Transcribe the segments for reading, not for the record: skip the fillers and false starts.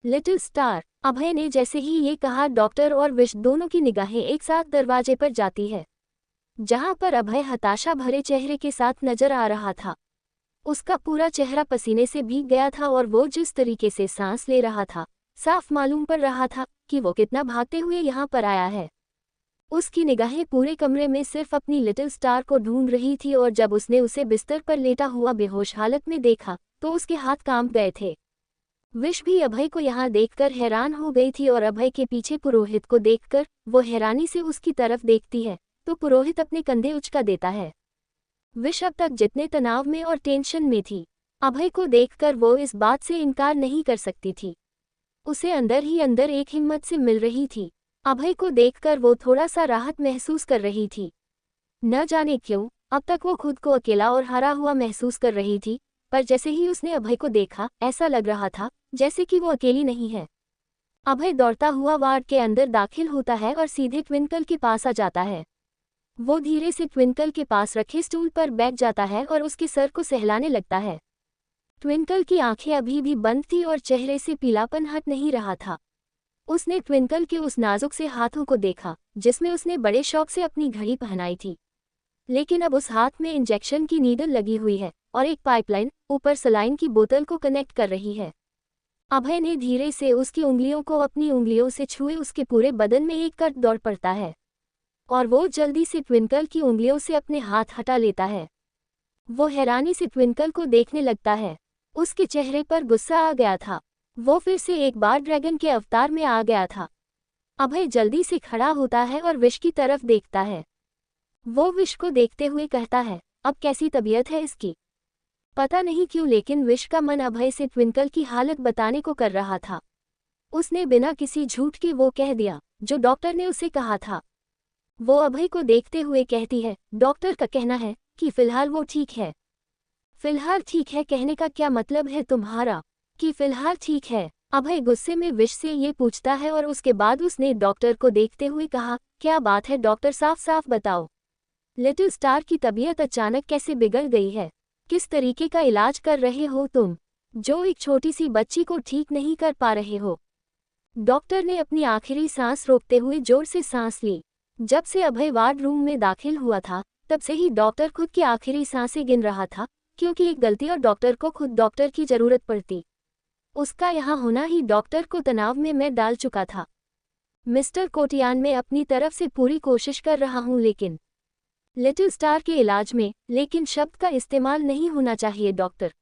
Little star. अभय ने जैसे ही ये कहा, डॉक्टर और विश दोनों की निगाहें एक साथ दरवाजे पर जाती है, जहां पर अभय हताशा भरे चेहरे के साथ नजर आ रहा था। उसका पूरा चेहरा पसीने से भीग गया था और वो जिस तरीके से सांस ले रहा था, साफ मालूम पड़ रहा था कि वो कितना भागते हुए यहाँ पर आया है। उसकी निगाहें पूरे कमरे में सिर्फ अपनी लिटिल स्टार को ढूंढ रही थी और जब उसने उसे बिस्तर पर लेटा हुआ बेहोश हालत में देखा तो उसके हाथ कांप गए थे। विश भी अभय को यहाँ देखकर हैरान हो गई थी और अभय के पीछे पुरोहित को देखकर वो हैरानी से उसकी तरफ देखती है तो पुरोहित अपने कंधे उचका देता है। विश अब तक जितने तनाव में और टेंशन में थी, अभय को देखकर वो इस बात से इनकार नहीं कर सकती थी। उसे अंदर ही अंदर एक हिम्मत से मिल रही थी। अभय को देखकर वो थोड़ा सा राहत महसूस कर रही थी। न जाने क्यों अब तक वो खुद को अकेला और हारा हुआ महसूस कर रही थी, पर जैसे ही उसने अभय को देखा ऐसा लग रहा था जैसे कि वो अकेली नहीं है। अभय दौड़ता हुआ वार्ड के अंदर दाखिल होता है और सीधे ट्विंकल के पास आ जाता है। वो धीरे से ट्विंकल के पास रखे स्टूल पर बैठ जाता है और उसके सर को सहलाने लगता है। ट्विंकल की आंखें अभी भी बंद थी और चेहरे से पीलापन हट नहीं रहा था। उसने ट्विंकल के उस नाजुक से हाथों को देखा जिसमें उसने बड़े शौक से अपनी घड़ी पहनाई थी, लेकिन अब उस हाथ में इंजेक्शन की नीडल लगी हुई है और एक पाइपलाइन ऊपर सलाइन की बोतल को कनेक्ट कर रही है। अभय ने धीरे से उसकी उंगलियों को अपनी उंगलियों से छुए उसके पूरे बदन में एक कट दौड़ पड़ता है और वो जल्दी से ट्विंकल की उंगलियों से अपने हाथ हटा लेता है। वो हैरानी से ट्विंकल को देखने लगता है। उसके चेहरे पर गुस्सा आ गया था। वो फिर से एक बार ड्रैगन के अवतार में आ गया था। अभय जल्दी से खड़ा होता है और विश की तरफ देखता है। वो विश को देखते हुए कहता है, अब कैसी तबीयत है इसकी? पता नहीं क्यों लेकिन विश का मन अभय से ट्विंकल की हालत बताने को कर रहा था। उसने बिना किसी झूठ के वो कह दिया जो डॉक्टर ने उसे कहा था। वो अभय को देखते हुए कहती है, डॉक्टर का कहना है कि फिलहाल वो ठीक है। फिलहाल ठीक है कहने का क्या मतलब है तुम्हारा कि फिलहाल ठीक है? अभय गुस्से में विश से ये पूछता है और उसके बाद उसने डॉक्टर को देखते हुए कहा, क्या बात है डॉक्टर, साफ साफ बताओ। लिटिल स्टार की तबीयत अचानक कैसे बिगड़ गई है? किस तरीके का इलाज कर रहे हो तुम, जो एक छोटी सी बच्ची को ठीक नहीं कर पा रहे हो? डॉक्टर ने अपनी आखिरी सांस रोकते हुए जोर से सांस ली। जब से अभय वार्ड रूम में दाखिल हुआ था तब से ही डॉक्टर खुद की आखिरी सांसें गिन रहा था, क्योंकि एक गलती और डॉक्टर को खुद डॉक्टर की जरूरत पड़ती। उसका यहाँ होना ही डॉक्टर को तनाव में मैं डाल चुका था। मिस्टर कोटियान, मैं अपनी तरफ से पूरी कोशिश कर रहा हूँ लेकिन लिटिल स्टार के इलाज में लेकिन शब्द का इस्तेमाल नहीं होना चाहिए डॉक्टर।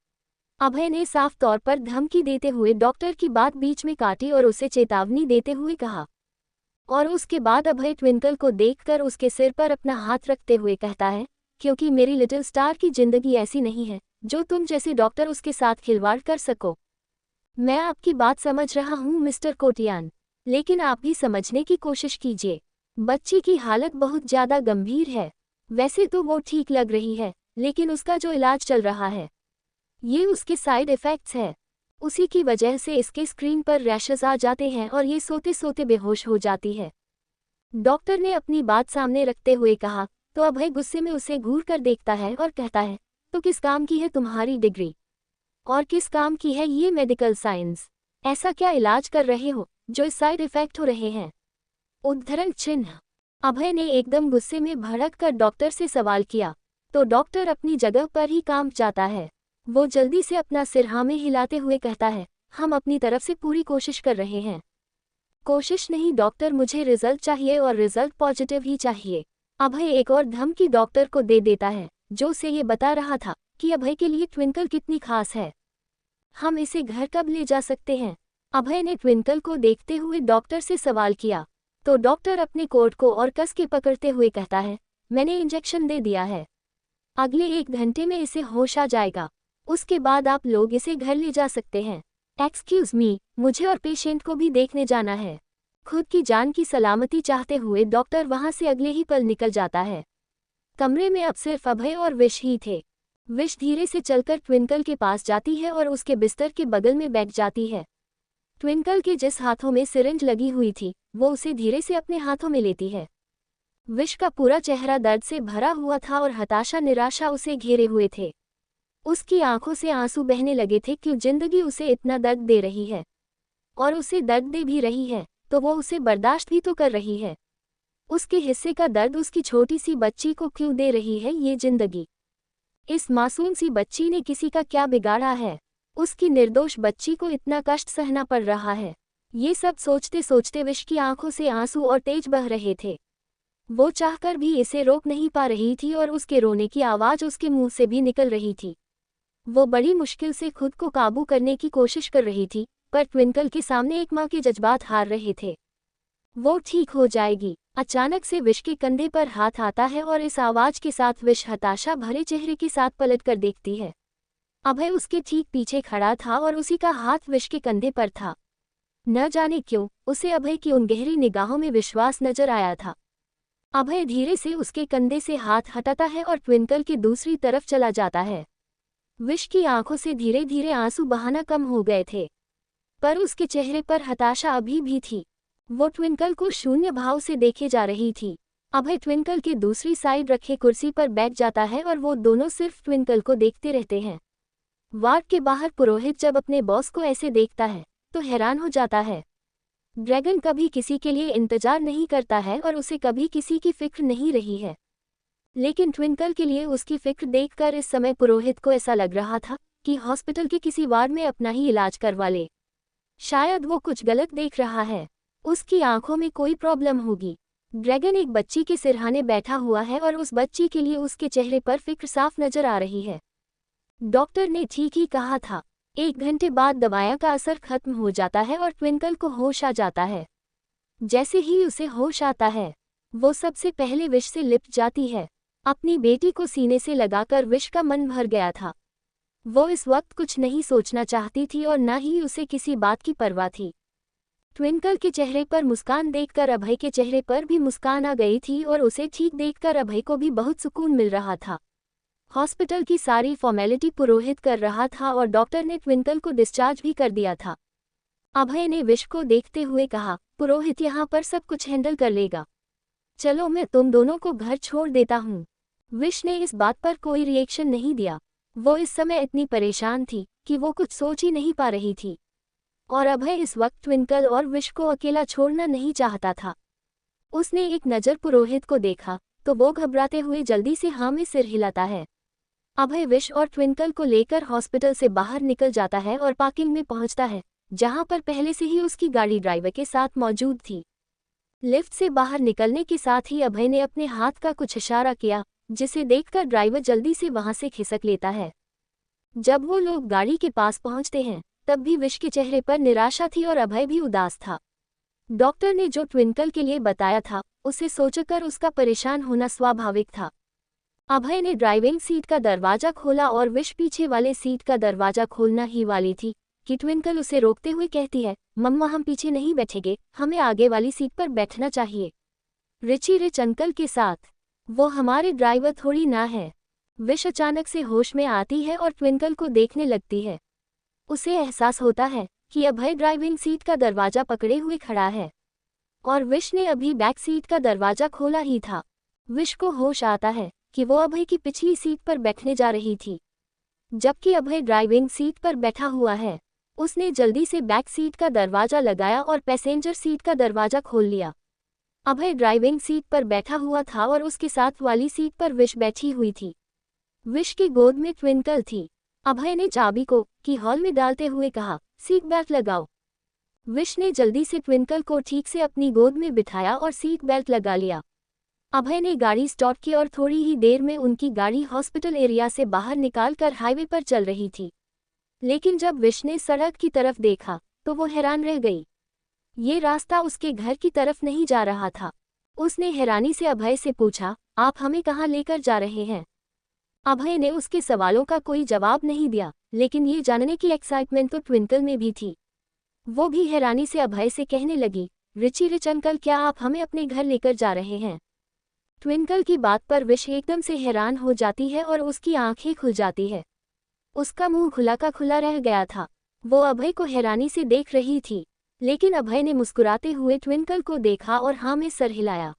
अभय ने साफ तौर पर धमकी देते हुए डॉक्टर की बात बीच में काटी और उसे चेतावनी देते हुए कहा। और उसके बाद अभय ट्विंकल को देखकर उसके सिर पर अपना हाथ रखते हुए कहता है, क्योंकि मेरी लिटिल स्टार की जिंदगी ऐसी नहीं है जो तुम जैसे डॉक्टर उसके साथ खिलवाड़ कर सको। मैं आपकी बात समझ रहा हूँ मिस्टर कोटियान, लेकिन आप भी समझने की कोशिश कीजिए। बच्ची की हालत बहुत ज़्यादा गंभीर है। वैसे तो वो ठीक लग रही है, लेकिन उसका जो इलाज चल रहा है ये उसके साइड इफ़ेक्ट्स है। उसी की वजह से इसके स्क्रीन पर रैशेस आ जाते हैं और ये सोते सोते बेहोश हो जाती है। डॉक्टर ने अपनी बात सामने रखते हुए कहा। तो अभय गुस्से में उसे घूर कर देखता है और कहता है, तो किस काम की है तुम्हारी डिग्री और किस काम की है ये मेडिकल साइंस? ऐसा क्या इलाज कर रहे हो जो साइड इफ़ेक्ट हो रहे हैं? उद्धरण चिन्ह। अभय ने एकदम गुस्से में भड़क कर डॉक्टर से सवाल किया। तो डॉक्टर अपनी जगह पर ही काम चाहता है। वो जल्दी से अपना सिर हाँ में हिलाते हुए कहता है, हम अपनी तरफ से पूरी कोशिश कर रहे हैं। कोशिश नहीं डॉक्टर, मुझे रिजल्ट चाहिए और रिजल्ट पॉजिटिव ही चाहिए। अभय एक और धमकी डॉक्टर को दे देता है, जो उसे ये बता रहा था कि अभय के लिए ट्विंकल कितनी खास है। हम इसे घर कब ले जा सकते हैं? अभय ने ट्विंकल को देखते हुए डॉक्टर से सवाल किया। तो डॉक्टर अपने कोट को और कस के पकड़ते हुए कहता है, मैंने इंजेक्शन दे दिया है। अगले 1 घंटे में इसे होश आ जाएगा। उसके बाद आप लोग इसे घर ले जा सकते हैं। एक्सक्यूज मी, मुझे और पेशेंट को भी देखने जाना है। खुद की जान की सलामती चाहते हुए डॉक्टर वहां से अगले ही पल निकल जाता है। कमरे में अब सिर्फ अभय और विश ही थे। विश धीरे से चलकर ट्विंकल के पास जाती है और उसके बिस्तर के बगल में बैठ जाती है। ट्विंकल के जिस हाथों में सिरिंज लगी हुई थी वो उसे धीरे से अपने हाथों में लेती है। विश का पूरा चेहरा दर्द से भरा हुआ था और हताशा निराशा उसे घेरे हुए थे। उसकी आंखों से आंसू बहने लगे थे, क्यों जिंदगी उसे इतना दर्द दे रही है। और उसे दर्द दे भी रही है तो वो उसे बर्दाश्त भी तो कर रही है। उसके हिस्से का दर्द उसकी छोटी सी बच्ची को क्यों दे रही है ये जिंदगी? इस मासूम सी बच्ची ने किसी का क्या बिगाड़ा है? उसकी निर्दोष बच्ची को इतना कष्ट सहना पड़ रहा है। ये सब सोचते सोचते विश की आंखों से आंसू और तेज बह रहे थे। वो चाहकर भी इसे रोक नहीं पा रही थी और उसके रोने की आवाज़ उसके मुंह से भी निकल रही थी। वो बड़ी मुश्किल से खुद को काबू करने की कोशिश कर रही थी, पर ट्विंकल के सामने एक माँ के जज्बात हार रहे थे। वो ठीक हो जाएगी। अचानक से विश के कंधे पर हाथ आता है और इस आवाज़ के साथ विश हताशा भरे चेहरे के साथ पलट कर देखती है। अभय उसके ठीक पीछे खड़ा था और उसी का हाथ विश के कंधे पर था। न जाने क्यों उसे अभय की उन गहरी निगाहों में विश्वास नजर आया था। अभय धीरे से उसके कंधे से हाथ हटाता है और ट्विंकल की दूसरी तरफ चला जाता है। विश की आंखों से धीरे धीरे आंसू बहाना कम हो गए थे, पर उसके चेहरे पर हताशा अभी भी थी। वो ट्विंकल को शून्य भाव से देखे जा रही थी। अभय ट्विंकल के दूसरी साइड रखे कुर्सी पर बैठ जाता है और वो दोनों सिर्फ ट्विंकल को देखते रहते हैं। वार्ड के बाहर पुरोहित जब अपने बॉस को ऐसे देखता है तो हैरान हो जाता है। ड्रैगन कभी किसी के लिए इंतजार नहीं करता है और उसे कभी किसी की फिक्र नहीं रही है, लेकिन ट्विंकल के लिए उसकी फिक्र देखकर इस समय पुरोहित को ऐसा लग रहा था कि हॉस्पिटल के किसी वार्ड में अपना ही इलाज करवा ले। शायद वो कुछ गलत देख रहा है, उसकी आंखों में कोई प्रॉब्लम होगी। ड्रैगन एक बच्ची के सिरहाने बैठा हुआ है और उस बच्ची के लिए उसके चेहरे पर फिक्र साफ नजर आ रही है। डॉक्टर ने ठीक ही कहा था, 1 घंटे बाद दवाइयां का असर खत्म हो जाता है और ट्विंकल को होश आ जाता है। जैसे ही उसे होश आता है वो सबसे पहले विश से लिपट जाती है। अपनी बेटी को सीने से लगाकर विश का मन भर गया था। वो इस वक्त कुछ नहीं सोचना चाहती थी और न ही उसे किसी बात की परवाह थी। ट्विंकल के चेहरे पर मुस्कान देखकर अभय के चेहरे पर भी मुस्कान आ गई थी और उसे ठीक देखकर अभय को भी बहुत सुकून मिल रहा था। हॉस्पिटल की सारी फॉर्मेलिटी पुरोहित कर रहा था और डॉक्टर ने ट्विंकल को डिस्चार्ज भी कर दिया था। अभय ने विश को देखते हुए कहा, पुरोहित यहाँ पर सब कुछ हैंडल कर लेगा, चलो मैं तुम दोनों को घर छोड़ देता हूँ। विश ने इस बात पर कोई रिएक्शन नहीं दिया। वो इस समय इतनी परेशान थी कि वो कुछ सोच ही नहीं पा रही थी, और अभय इस वक्त ट्विंकल और विश को अकेला छोड़ना नहीं चाहता था। उसने एक नज़र पुरोहित को देखा तो वो घबराते हुए जल्दी से हाँ में सिर हिलाता है। अभय विश और ट्विंकल को लेकर हॉस्पिटल से बाहर निकल जाता है और पार्किंग में पहुंचता है, जहां पर पहले से ही उसकी गाड़ी ड्राइवर के साथ मौजूद थी। लिफ्ट से बाहर निकलने के साथ ही अभय ने अपने हाथ का कुछ इशारा किया, जिसे देखकर ड्राइवर जल्दी से वहां से खिसक लेता है। जब वो लोग गाड़ी के पास पहुंचते हैं तब भी विश के चेहरे पर निराशा थी और अभय भी उदास था। डॉक्टर ने जो ट्विंकल के लिए बताया था उसे सोचकर उसका परेशान होना स्वाभाविक था। अभय ने ड्राइविंग सीट का दरवाजा खोला और विश पीछे वाले सीट का दरवाजा खोलना ही वाली थी कि ट्विंकल उसे रोकते हुए कहती है, मम्मा हम पीछे नहीं बैठेंगे, हमें आगे वाली सीट पर बैठना चाहिए। रिची रिच अंकल के साथ, वो हमारे ड्राइवर थोड़ी ना है। विश अचानक से होश में आती है और ट्विंकल को देखने लगती है। उसे एहसास होता है कि अभय ड्राइविंग सीट का दरवाजा पकड़े हुए खड़ा है और विश ने अभी बैक सीट का दरवाजा खोला ही था। विश को होश आता है कि वो अभय की पिछली सीट पर बैठने जा रही थी, जबकि अभय ड्राइविंग सीट पर बैठा हुआ है। उसने जल्दी से बैक सीट का दरवाजा लगाया और पैसेंजर सीट का दरवाजा खोल लिया। अभय ड्राइविंग सीट पर बैठा हुआ था और उसके साथ वाली सीट पर विश बैठी हुई थी। विश की गोद में ट्विंकल थी। अभय ने चाबी को की हॉल में डालते हुए कहा, सीट बेल्ट लगाओ। विश ने जल्दी से ट्विंकल को ठीक से अपनी गोद में बिठाया और सीट बेल्ट लगा लिया। अभय ने गाड़ी स्टार्ट की और थोड़ी ही देर में उनकी गाड़ी हॉस्पिटल एरिया से बाहर निकालकर हाईवे पर चल रही थी। लेकिन जब विश ने सड़क की तरफ देखा तो वो हैरान रह गई। ये रास्ता उसके घर की तरफ नहीं जा रहा था। उसने हैरानी से अभय से पूछा, आप हमें कहाँ लेकर जा रहे हैं? अभय ने उसके सवालों का कोई जवाब नहीं दिया, लेकिन ये जानने की एक्साइटमेंट तो ट्विंकल में भी थी। वो भी हैरानी से अभय से कहने लगी, रिची रिच अंकल क्या आप हमें अपने घर लेकर जा रहे हैं? ट्विंकल की बात पर विश एकदम से हैरान हो जाती है और उसकी आंखें खुल जाती है। उसका मुंह खुला का खुला रह गया था। वो अभय को हैरानी से देख रही थी, लेकिन अभय ने मुस्कुराते हुए ट्विंकल को देखा और हाँ में सर हिलाया।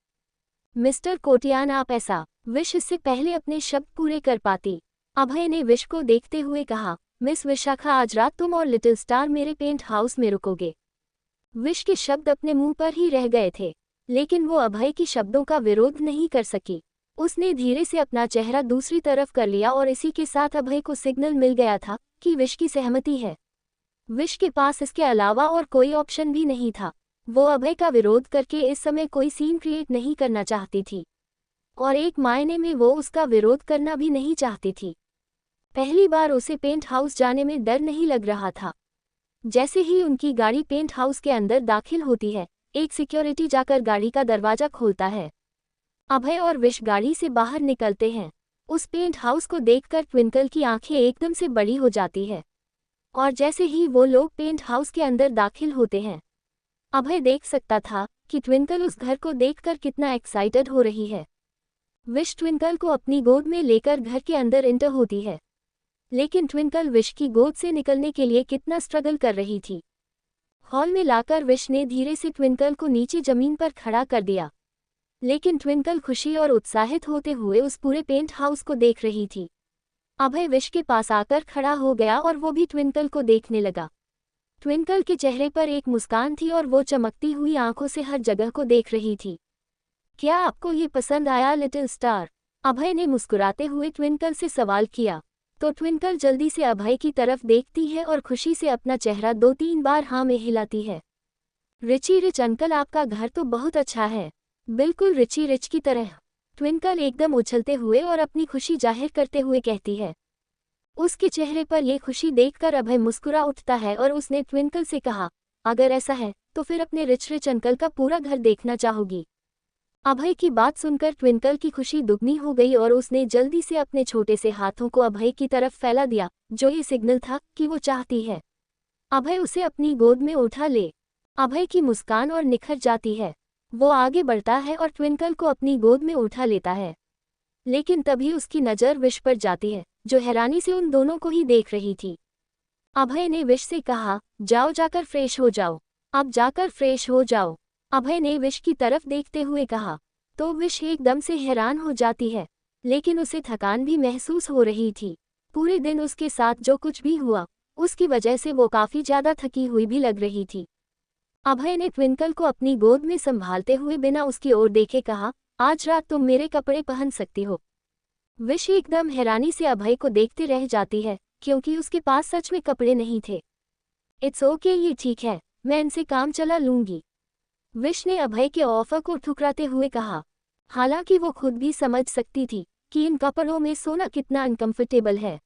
मिस्टर कोटियान आप ऐसा, विश इससे पहले अपने शब्द पूरे कर पाती। अभय ने विश को देखते हुए कहा, मिस विशाखा आज रात तुम और लिटिल स्टार मेरे पेंट हाउस में रुकोगे। विश के शब्द अपने मुंह पर ही रह गए थे, लेकिन वो अभय की शब्दों का विरोध नहीं कर सकी। उसने धीरे से अपना चेहरा दूसरी तरफ कर लिया और इसी के साथ अभय को सिग्नल मिल गया था कि विश की सहमति है। विश के पास इसके अलावा और कोई ऑप्शन भी नहीं था। वो अभय का विरोध करके इस समय कोई सीन क्रिएट नहीं करना चाहती थी, और एक मायने में वो उसका विरोध करना भी नहीं चाहती थी। पहली बार उसे पेंट हाउस जाने में डर नहीं लग रहा था। जैसे ही उनकी गाड़ी पेंट हाउस के अंदर दाखिल होती है, एक सिक्योरिटी जाकर गाड़ी का दरवाजा खोलता है। अभय और विश गाड़ी से बाहर निकलते हैं। उस पेंट हाउस को देखकर ट्विंकल की आंखें एकदम से बड़ी हो जाती है, और जैसे ही वो लोग पेंट हाउस के अंदर दाखिल होते हैं, अभय देख सकता था कि ट्विंकल उस घर को देखकर कितना एक्साइटेड हो रही है। विश ट्विंकल को अपनी गोद में लेकर घर के अंदर एंटर होती है, लेकिन ट्विंकल विश की गोद से निकलने के लिए कितना स्ट्रगल कर रही थी। हॉल में लाकर विश ने धीरे से ट्विंकल को नीचे जमीन पर खड़ा कर दिया, लेकिन ट्विंकल खुशी और उत्साहित होते हुए उस पूरे पेंट हाउस को देख रही थी। अभय विश के पास आकर खड़ा हो गया और वो भी ट्विंकल को देखने लगा। ट्विंकल के चेहरे पर एक मुस्कान थी और वो चमकती हुई आंखों से हर जगह को देख रही थी। क्या आपको ये पसंद आया लिटिल स्टार? अभय ने मुस्कुराते हुए ट्विंकल से सवाल किया, तो ट्विंकल जल्दी से अभय की तरफ देखती है और खुशी से अपना चेहरा 2-3 बार हाँ में हिलाती है। रिची रिच अंकल, आपका घर तो बहुत अच्छा है, बिल्कुल रिची रिच की तरह। ट्विंकल एकदम उछलते हुए और अपनी खुशी जाहिर करते हुए कहती है। उसके चेहरे पर यह खुशी देखकर अभय मुस्कुरा उठता है और उसने ट्विंकल से कहा, अगर ऐसा है तो फिर अपने रिच रिच अंकल का पूरा घर देखना चाहोगी? अभय की बात सुनकर ट्विंकल की खुशी दुगनी हो गई और उसने जल्दी से अपने छोटे से हाथों को अभय की तरफ फैला दिया, जो ये सिग्नल था कि वो चाहती है अभय उसे अपनी गोद में उठा ले। अभय की मुस्कान और निखर जाती है। वो आगे बढ़ता है और ट्विंकल को अपनी गोद में उठा लेता है, लेकिन तभी उसकी नज़र विश पर जाती है, जो हैरानी से उन दोनों को ही देख रही थी। अभय ने विश से कहा, जाओ जाकर फ्रेश हो जाओ, अब जाकर फ्रेश हो जाओ। अभय ने विश की तरफ देखते हुए कहा, तो विश एकदम से हैरान हो जाती है, लेकिन उसे थकान भी महसूस हो रही थी। पूरे दिन उसके साथ जो कुछ भी हुआ, उसकी वजह से वो काफ़ी ज़्यादा थकी हुई भी लग रही थी। अभय ने ट्विंकल को अपनी गोद में संभालते हुए बिना उसकी ओर देखे कहा, आज रात तुम मेरे कपड़े पहन सकती हो। विश एकदम हैरानी से अभय को देखते रह जाती है, क्योंकि उसके पास सच में कपड़े नहीं थे। इट्स ओके, ये ठीक है, मैं इनसे काम चला लूंगी, विश ने अभय के ऑफर को ठुकराते हुए कहा। हालांकि वो खुद भी समझ सकती थी कि इन कपड़ों में सोना कितना अनकंफर्टेबल है।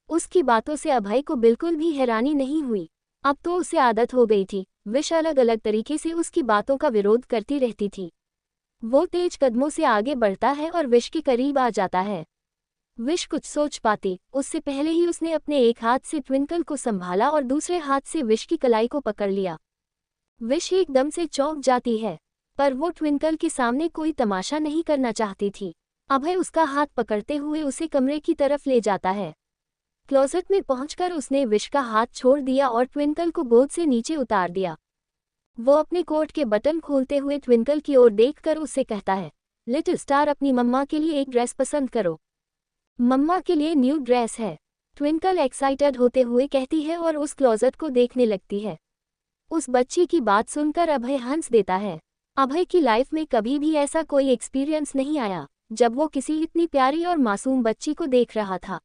उसकी बातों से अभय को बिल्कुल भी हैरानी नहीं हुई, अब तो उसे आदत हो गई थी। विश अलग अलग तरीके से उसकी बातों का विरोध करती रहती थी। वो तेज कदमों से आगे बढ़ता है और विश के करीब आ जाता है। विश कुछ सोच पाती उससे पहले ही उसने अपने एक हाथ से ट्विंकल को संभाला और दूसरे हाथ से विश की कलाई को पकड़ लिया। विश एकदम से चौंक जाती है, पर वो ट्विंकल के सामने कोई तमाशा नहीं करना चाहती थी। अभय उसका हाथ पकड़ते हुए उसे कमरे की तरफ ले जाता है। क्लोजेट में पहुंचकर उसने विश का हाथ छोड़ दिया और ट्विंकल को गोद से नीचे उतार दिया। वो अपने कोट के बटन खोलते हुए ट्विंकल की ओर देखकर उससे कहता है, लिटिल स्टार, अपनी मम्मा के लिए एक ड्रेस पसंद करो। मम्मा के लिए न्यू ड्रेस है, ट्विंकल एक्साइटेड होते हुए कहती है और उस क्लोजेट को देखने लगती है। उस बच्ची की बात सुनकर अभय हंस देता है। अभय की लाइफ में कभी भी ऐसा कोई एक्सपीरियंस नहीं आया जब वो किसी इतनी प्यारी और मासूम बच्ची को देख रहा था।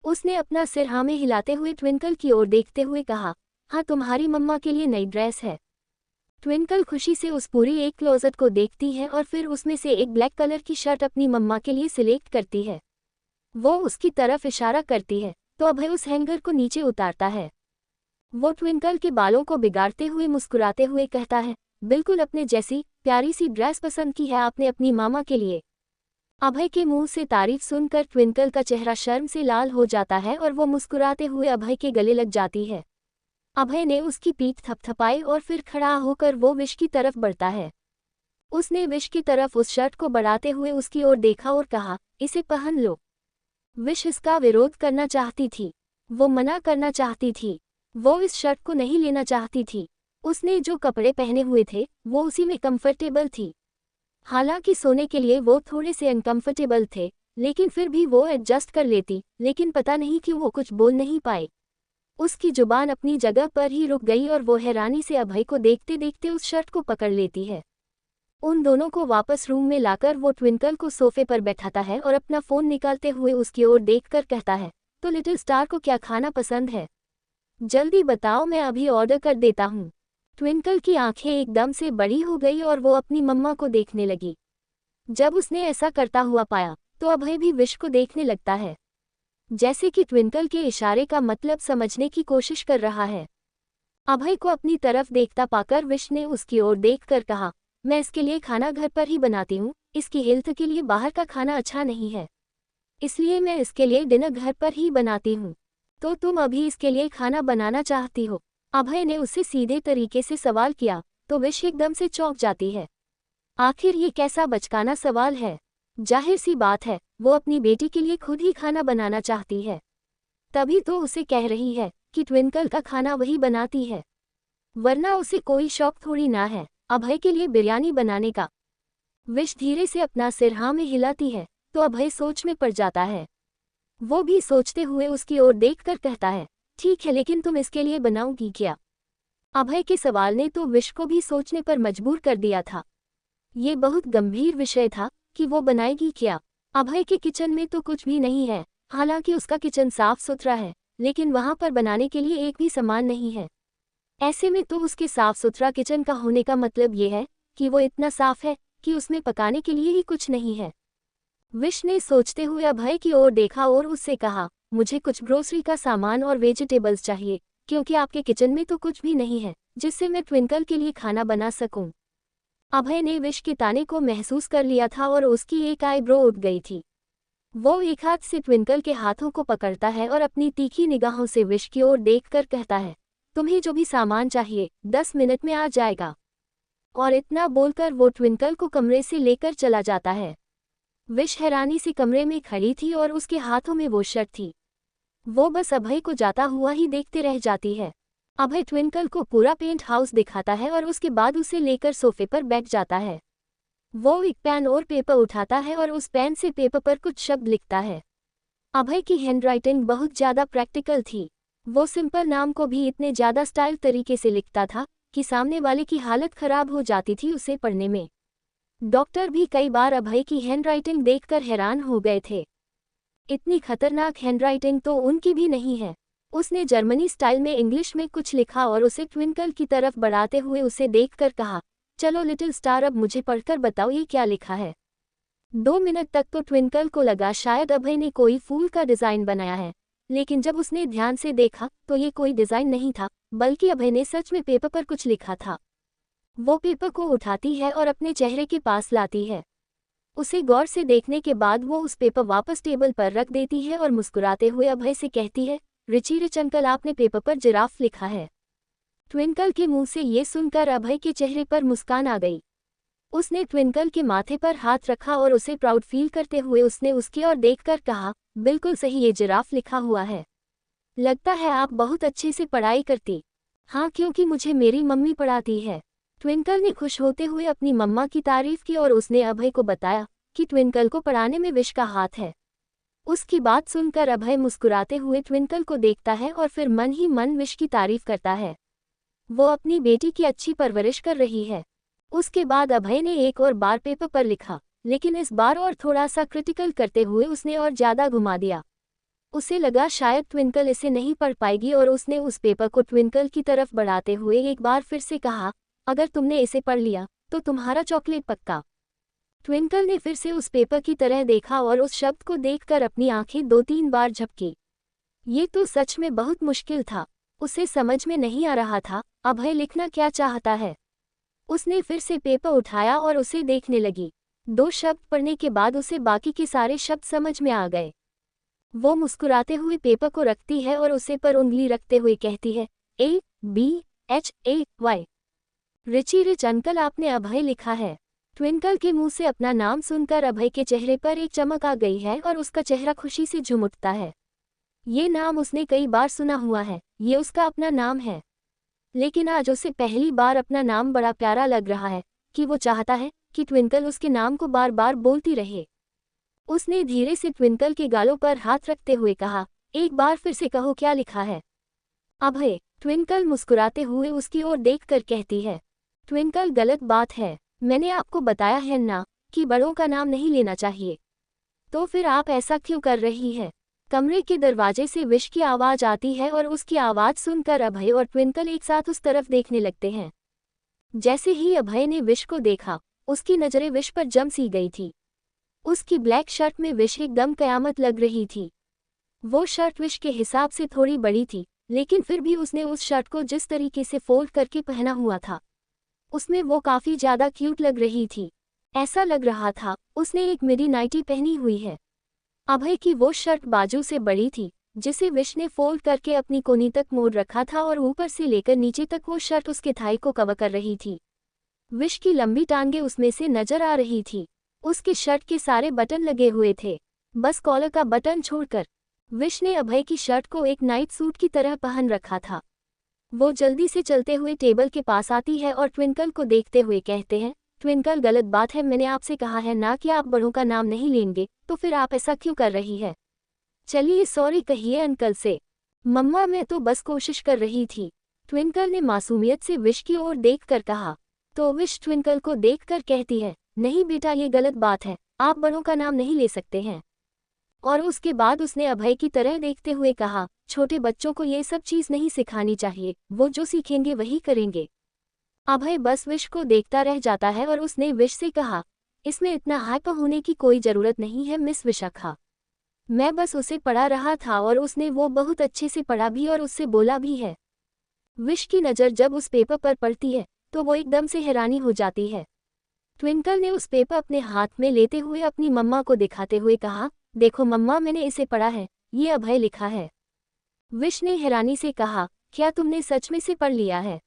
उसने अपना सिर हाँ में हिलाते हुए ट्विंकल की ओर देखते हुए कहा, हाँ, तुम्हारी मम्मा के लिए नई ड्रेस है। ट्विंकल खुशी से उस पूरी एक क्लोजेट को देखती है और फिर उसमें से एक ब्लैक कलर की शर्ट अपनी मम्मा के लिए सिलेक्ट करती है। वो उसकी तरफ इशारा करती है तो अभय उस हैंगर को नीचे उतारता है। वो ट्विंकल के बालों को बिगाड़ते हुए मुस्कुराते हुए कहता है, बिल्कुल अपने जैसी प्यारी सी ड्रेस पसंद की है आपने अपनी मामा के लिए। अभय के मुंह से तारीफ सुनकर ट्विंकल का चेहरा शर्म से लाल हो जाता है और वो मुस्कुराते हुए अभय के गले लग जाती है। अभय ने उसकी पीठ थपथपाई और फिर खड़ा होकर वो विश की तरफ बढ़ता है। उसने विश की तरफ उस शर्ट को बढ़ाते हुए उसकी ओर देखा और कहा, इसे पहन लो। विश इसका विरोध करना चाहती थी, वो मना करना चाहती थी, वो इस शर्ट को नहीं लेना चाहती थी। उसने जो कपड़े पहने हुए थे वो उसी में कंफर्टेबल थी। हालांकि सोने के लिए वो थोड़े से अनकंफर्टेबल थे, लेकिन फिर भी वो एडजस्ट कर लेती, लेकिन पता नहीं क्यों वो कुछ बोल नहीं पाए। उसकी जुबान अपनी जगह पर ही रुक गई और वो हैरानी से अभय को देखते देखते उस शर्ट को पकड़ लेती है। उन दोनों को वापस रूम में लाकर वो ट्विंकल को सोफे पर बैठाता है और अपना फ़ोन निकालते हुए उसकी ओर देखकर कहता है, तो लिटिल स्टार को क्या खाना पसंद है? जल्दी बताओ, मैं अभी ऑर्डर कर देता हूँ। ट्विंकल की आंखें एकदम से बड़ी हो गई और वो अपनी मम्मा को देखने लगी। जब उसने ऐसा करता हुआ पाया तो अभय भी विश को देखने लगता है, जैसे कि ट्विंकल के इशारे का मतलब समझने की कोशिश कर रहा है। अभय को अपनी तरफ देखता पाकर विश ने उसकी ओर देखकर कहा, मैं इसके लिए खाना घर पर ही बनाती हूँ, इसकी हेल्थ के लिए बाहर का खाना अच्छा नहीं है, इसलिए मैं इसके लिए डिनर घर पर ही बनाती हूँ। तो तुम अभी इसके लिए खाना बनाना चाहती हो? अभय ने उससे सीधे तरीके से सवाल किया तो विश एकदम से चौंक जाती है। आखिर ये कैसा बचकाना सवाल है? जाहिर सी बात है, वो अपनी बेटी के लिए खुद ही खाना बनाना चाहती है, तभी तो उसे कह रही है कि ट्विंकल का खाना वही बनाती है, वरना उसे कोई शौक थोड़ी ना है अभय के लिए बिरयानी बनाने का। विश धीरे से अपना सिर हाँ में हिलाती है तो अभय सोच में पड़ जाता है। वो भी सोचते हुए उसकी ओर देखकर कहता है, ठीक है, लेकिन तुम इसके लिए बनाओगी क्या? अभय के सवाल ने तो विश को भी सोचने पर मजबूर कर दिया था। ये बहुत गंभीर विषय था कि वो बनाएगी क्या। अभय के किचन में तो कुछ भी नहीं है, हालांकि उसका किचन साफ सुथरा है, लेकिन वहां पर बनाने के लिए एक भी सामान नहीं है। ऐसे में तो उसके साफ सुथरा किचन का होने का मतलब ये है कि वो इतना साफ है कि उसमें पकाने के लिए ही कुछ नहीं है। विश ने सोचते हुए अभय की ओर देखा और उससे कहा, मुझे कुछ ग्रोसरी का सामान और वेजिटेबल्स चाहिए, क्योंकि आपके किचन में तो कुछ भी नहीं है जिससे मैं ट्विंकल के लिए खाना बना सकूं। अभय ने विश के ताने को महसूस कर लिया था और उसकी एक आईब्रो उठ गई थी। वो एक हाथ से ट्विंकल के हाथों को पकड़ता है और अपनी तीखी निगाहों से विश की ओर देखकर कहता है, तुम्हें जो भी सामान चाहिए 10 मिनट में आ जाएगा। और इतना बोलकर वो ट्विंकल को कमरे से लेकर चला जाता है। विश हैरानी से कमरे में खड़ी थी और उसके हाथों में वो शर्ट थी। वो बस अभय को जाता हुआ ही देखते रह जाती है। अभय ट्विंकल को पूरा पेंट हाउस दिखाता है और उसके बाद उसे लेकर सोफे पर बैठ जाता है। वो एक पेन और पेपर उठाता है और उस पेन से पेपर पर कुछ शब्द लिखता है। अभय की हैंडराइटिंग बहुत ज़्यादा प्रैक्टिकल थी। वो सिंपल नाम को भी इतने ज़्यादा स्टाइल तरीके से लिखता था कि सामने वाले की हालत खराब हो जाती थी उसे पढ़ने में। डॉक्टर भी कई बार अभय की हैंडराइटिंग देखकर हैरान हो गए थे। इतनी खतरनाक हैंडराइटिंग तो उनकी भी नहीं है। उसने जर्मनी स्टाइल में इंग्लिश में कुछ लिखा और उसे ट्विंकल की तरफ बढ़ाते हुए उसे देखकर कहा, चलो लिटिल स्टार, अब मुझे पढ़कर बताओ ये क्या लिखा है। 2 मिनट तक तो ट्विंकल को लगा शायद अभय ने कोई फूल का डिज़ाइन बनाया है, लेकिन जब उसने ध्यान से देखा तो ये कोई डिज़ाइन नहीं था, बल्कि अभय ने सच में पेपर पर कुछ लिखा था। वो पेपर को उठाती है और अपने चेहरे के पास लाती है। उसे गौर से देखने के बाद वो उस पेपर वापस टेबल पर रख देती है और मुस्कुराते हुए अभय से कहती है, रिची रिच अंकल, आपने पेपर पर जिराफ लिखा है। ट्विंकल के मुंह से ये सुनकर अभय के चेहरे पर मुस्कान आ गई। उसने ट्विंकल के माथे पर हाथ रखा और उसे प्राउड फील करते हुए उसने उसकी ओर देखकर कहा, बिल्कुल सही, ये जिराफ लिखा हुआ है। लगता है आप बहुत अच्छे से पढ़ाई करती। हाँ, क्योंकि मुझे मेरी मम्मी पढ़ाती है। ट्विंकल ने खुश होते हुए अपनी मम्मा की तारीफ की और उसने अभय को बताया कि ट्विंकल को पढ़ाने में विश का हाथ है। उसकी बात सुनकर अभय मुस्कुराते हुए ट्विंकल को देखता है और फिर मन ही मन विश की तारीफ करता है। वो अपनी बेटी की अच्छी परवरिश कर रही है। उसके बाद अभय ने एक और बार पेपर पर लिखा, लेकिन इस बार और थोड़ा सा क्रिटिकल करते हुए उसने और ज़्यादा घुमा दिया। उसे लगा शायद ट्विंकल इसे नहीं पढ़ पाएगी और उसने उस पेपर को ट्विंकल की तरफ बढ़ाते हुए एक बार फिर से कहा, अगर तुमने इसे पढ़ लिया तो तुम्हारा चॉकलेट पक्का। ट्विंकल ने फिर से उस पेपर की तरह देखा और उस शब्द को देखकर अपनी आंखें 2-3 बार झपकी। ये तो सच में बहुत मुश्किल था। उसे समझ में नहीं आ रहा था अभय लिखना क्या चाहता है। उसने फिर से पेपर उठाया और उसे देखने लगी। 2 शब्द पढ़ने के बाद उसे बाकी के सारे शब्द समझ में आ गए। वो मुस्कुराते हुए पेपर को रखती है और उसे पर उंगली रखते हुए कहती है, ABHAY। रिची रिच अंकल, आपने अभय लिखा है। ट्विंकल के मुंह से अपना नाम सुनकर अभय के चेहरे पर एक चमक आ गई है और उसका चेहरा खुशी से झूम उठता है। ये नाम उसने कई बार सुना हुआ है, ये उसका अपना नाम है, लेकिन आज उसे पहली बार अपना नाम बड़ा प्यारा लग रहा है कि वो चाहता है कि ट्विंकल उसके नाम को बार बार बोलती रहे। उसने धीरे से ट्विंकल के गालों पर हाथ रखते हुए कहा, एक बार फिर से कहो क्या लिखा है। अभय, ट्विंकल मुस्कुराते हुए उसकी ओर देखकर कहती है। ट्विंकल, गलत बात है, मैंने आपको बताया है ना कि बड़ों का नाम नहीं लेना चाहिए। तो फिर आप ऐसा क्यों कर रही है? कमरे के दरवाजे से विश की आवाज़ आती है और उसकी आवाज़ सुनकर अभय और ट्विंकल एक साथ उस तरफ देखने लगते हैं। जैसे ही अभय ने विश को देखा, उसकी नज़रें विश पर जम सी गई थी। उसकी ब्लैक शर्ट में विश एकदम कयामत लग रही थी। वो शर्ट विश के हिसाब से थोड़ी बड़ी थी, लेकिन फिर भी उसने उस शर्ट को जिस तरीके से फोल्ड करके पहना हुआ था, उसमें वो काफ़ी ज़्यादा क्यूट लग रही थी। ऐसा लग रहा था उसने एक मिडी नाइटी पहनी हुई है। अभय की वो शर्ट बाजू से बड़ी थी, जिसे विश ने फोल्ड करके अपनी कोनी तक मोड़ रखा था और ऊपर से लेकर नीचे तक वो शर्ट उसके थाई को कवर कर रही थी। विश की लंबी टांगें उसमें से नजर आ रही थी। उसके शर्ट के सारे बटन लगे हुए थे, बस कॉलर का बटन छोड़कर। विश ने अभय की शर्ट को एक नाइट सूट की तरह पहन रखा था। वो जल्दी से चलते हुए टेबल के पास आती है और ट्विंकल को देखते हुए कहते हैं, ट्विंकल, गलत बात है, मैंने आपसे कहा है ना कि आप बड़ों का नाम नहीं लेंगे, तो फिर आप ऐसा क्यों कर रही है? चलिए सॉरी कहिए अंकल से। मम्मा, मैं तो बस कोशिश कर रही थी, ट्विंकल ने मासूमियत से विश की ओर देखकर कहा। तो विश ट्विंकल को देखकर कहती है, नहीं बेटा, ये गलत बात है, आप बड़ों का नाम नहीं ले सकते हैं। और उसके बाद उसने अभय की तरह देखते हुए कहा, छोटे बच्चों को ये सब चीज़ नहीं सिखानी चाहिए, वो जो सीखेंगे वही करेंगे। अभय बस विश को देखता रह जाता है और उसने विश से कहा, इसमें इतना हाइपर होने की कोई ज़रूरत नहीं है मिस विशाखा। मैं बस उसे पढ़ा रहा था और उसने वो बहुत अच्छे से पढ़ा भी और उससे बोला भी है। विश की नज़र जब उस पेपर पर पड़ती है तो वो एकदम से हैरानी हो जाती है। ट्विंकल ने उस पेपर अपने हाथ में लेते हुए अपनी मम्मा को दिखाते हुए कहा, देखो मम्मा, मैंने इसे पढ़ा है, ये अभय लिखा है। विश ने हैरानी से कहा, क्या तुमने सच में से पढ़ लिया है?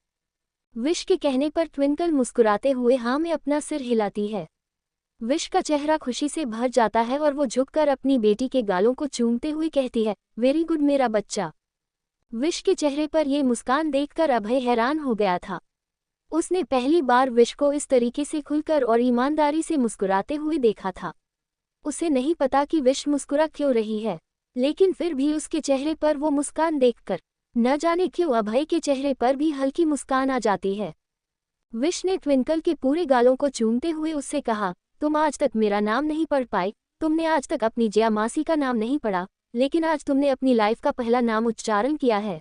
विश के कहने पर ट्विंकल मुस्कुराते हुए हाँ में अपना सिर हिलाती है। विश का चेहरा खुशी से भर जाता है और वो झुककर अपनी बेटी के गालों को चूमते हुए कहती है, वेरी गुड मेरा बच्चा। विश के चेहरे पर ये मुस्कान देखकर अभय हैरान हो गया था। उसने पहली बार विश को इस तरीके से खुलकर और ईमानदारी से मुस्कुराते हुए देखा था। उसे नहीं पता कि विश मुस्कुरा क्यों रही है, लेकिन फिर भी उसके चेहरे पर वो मुस्कान देखकर न जाने क्यों अभय के चेहरे पर भी हल्की मुस्कान आ जाती है। विश ने ट्विंकल के पूरे गालों को चूमते हुए उससे कहा, तुम आज तक मेरा नाम नहीं पढ़ पाई, तुमने आज तक अपनी जया मासी का नाम नहीं पढ़ा, लेकिन आज तुमने अपनी लाइफ का पहला नाम उच्चारण किया है।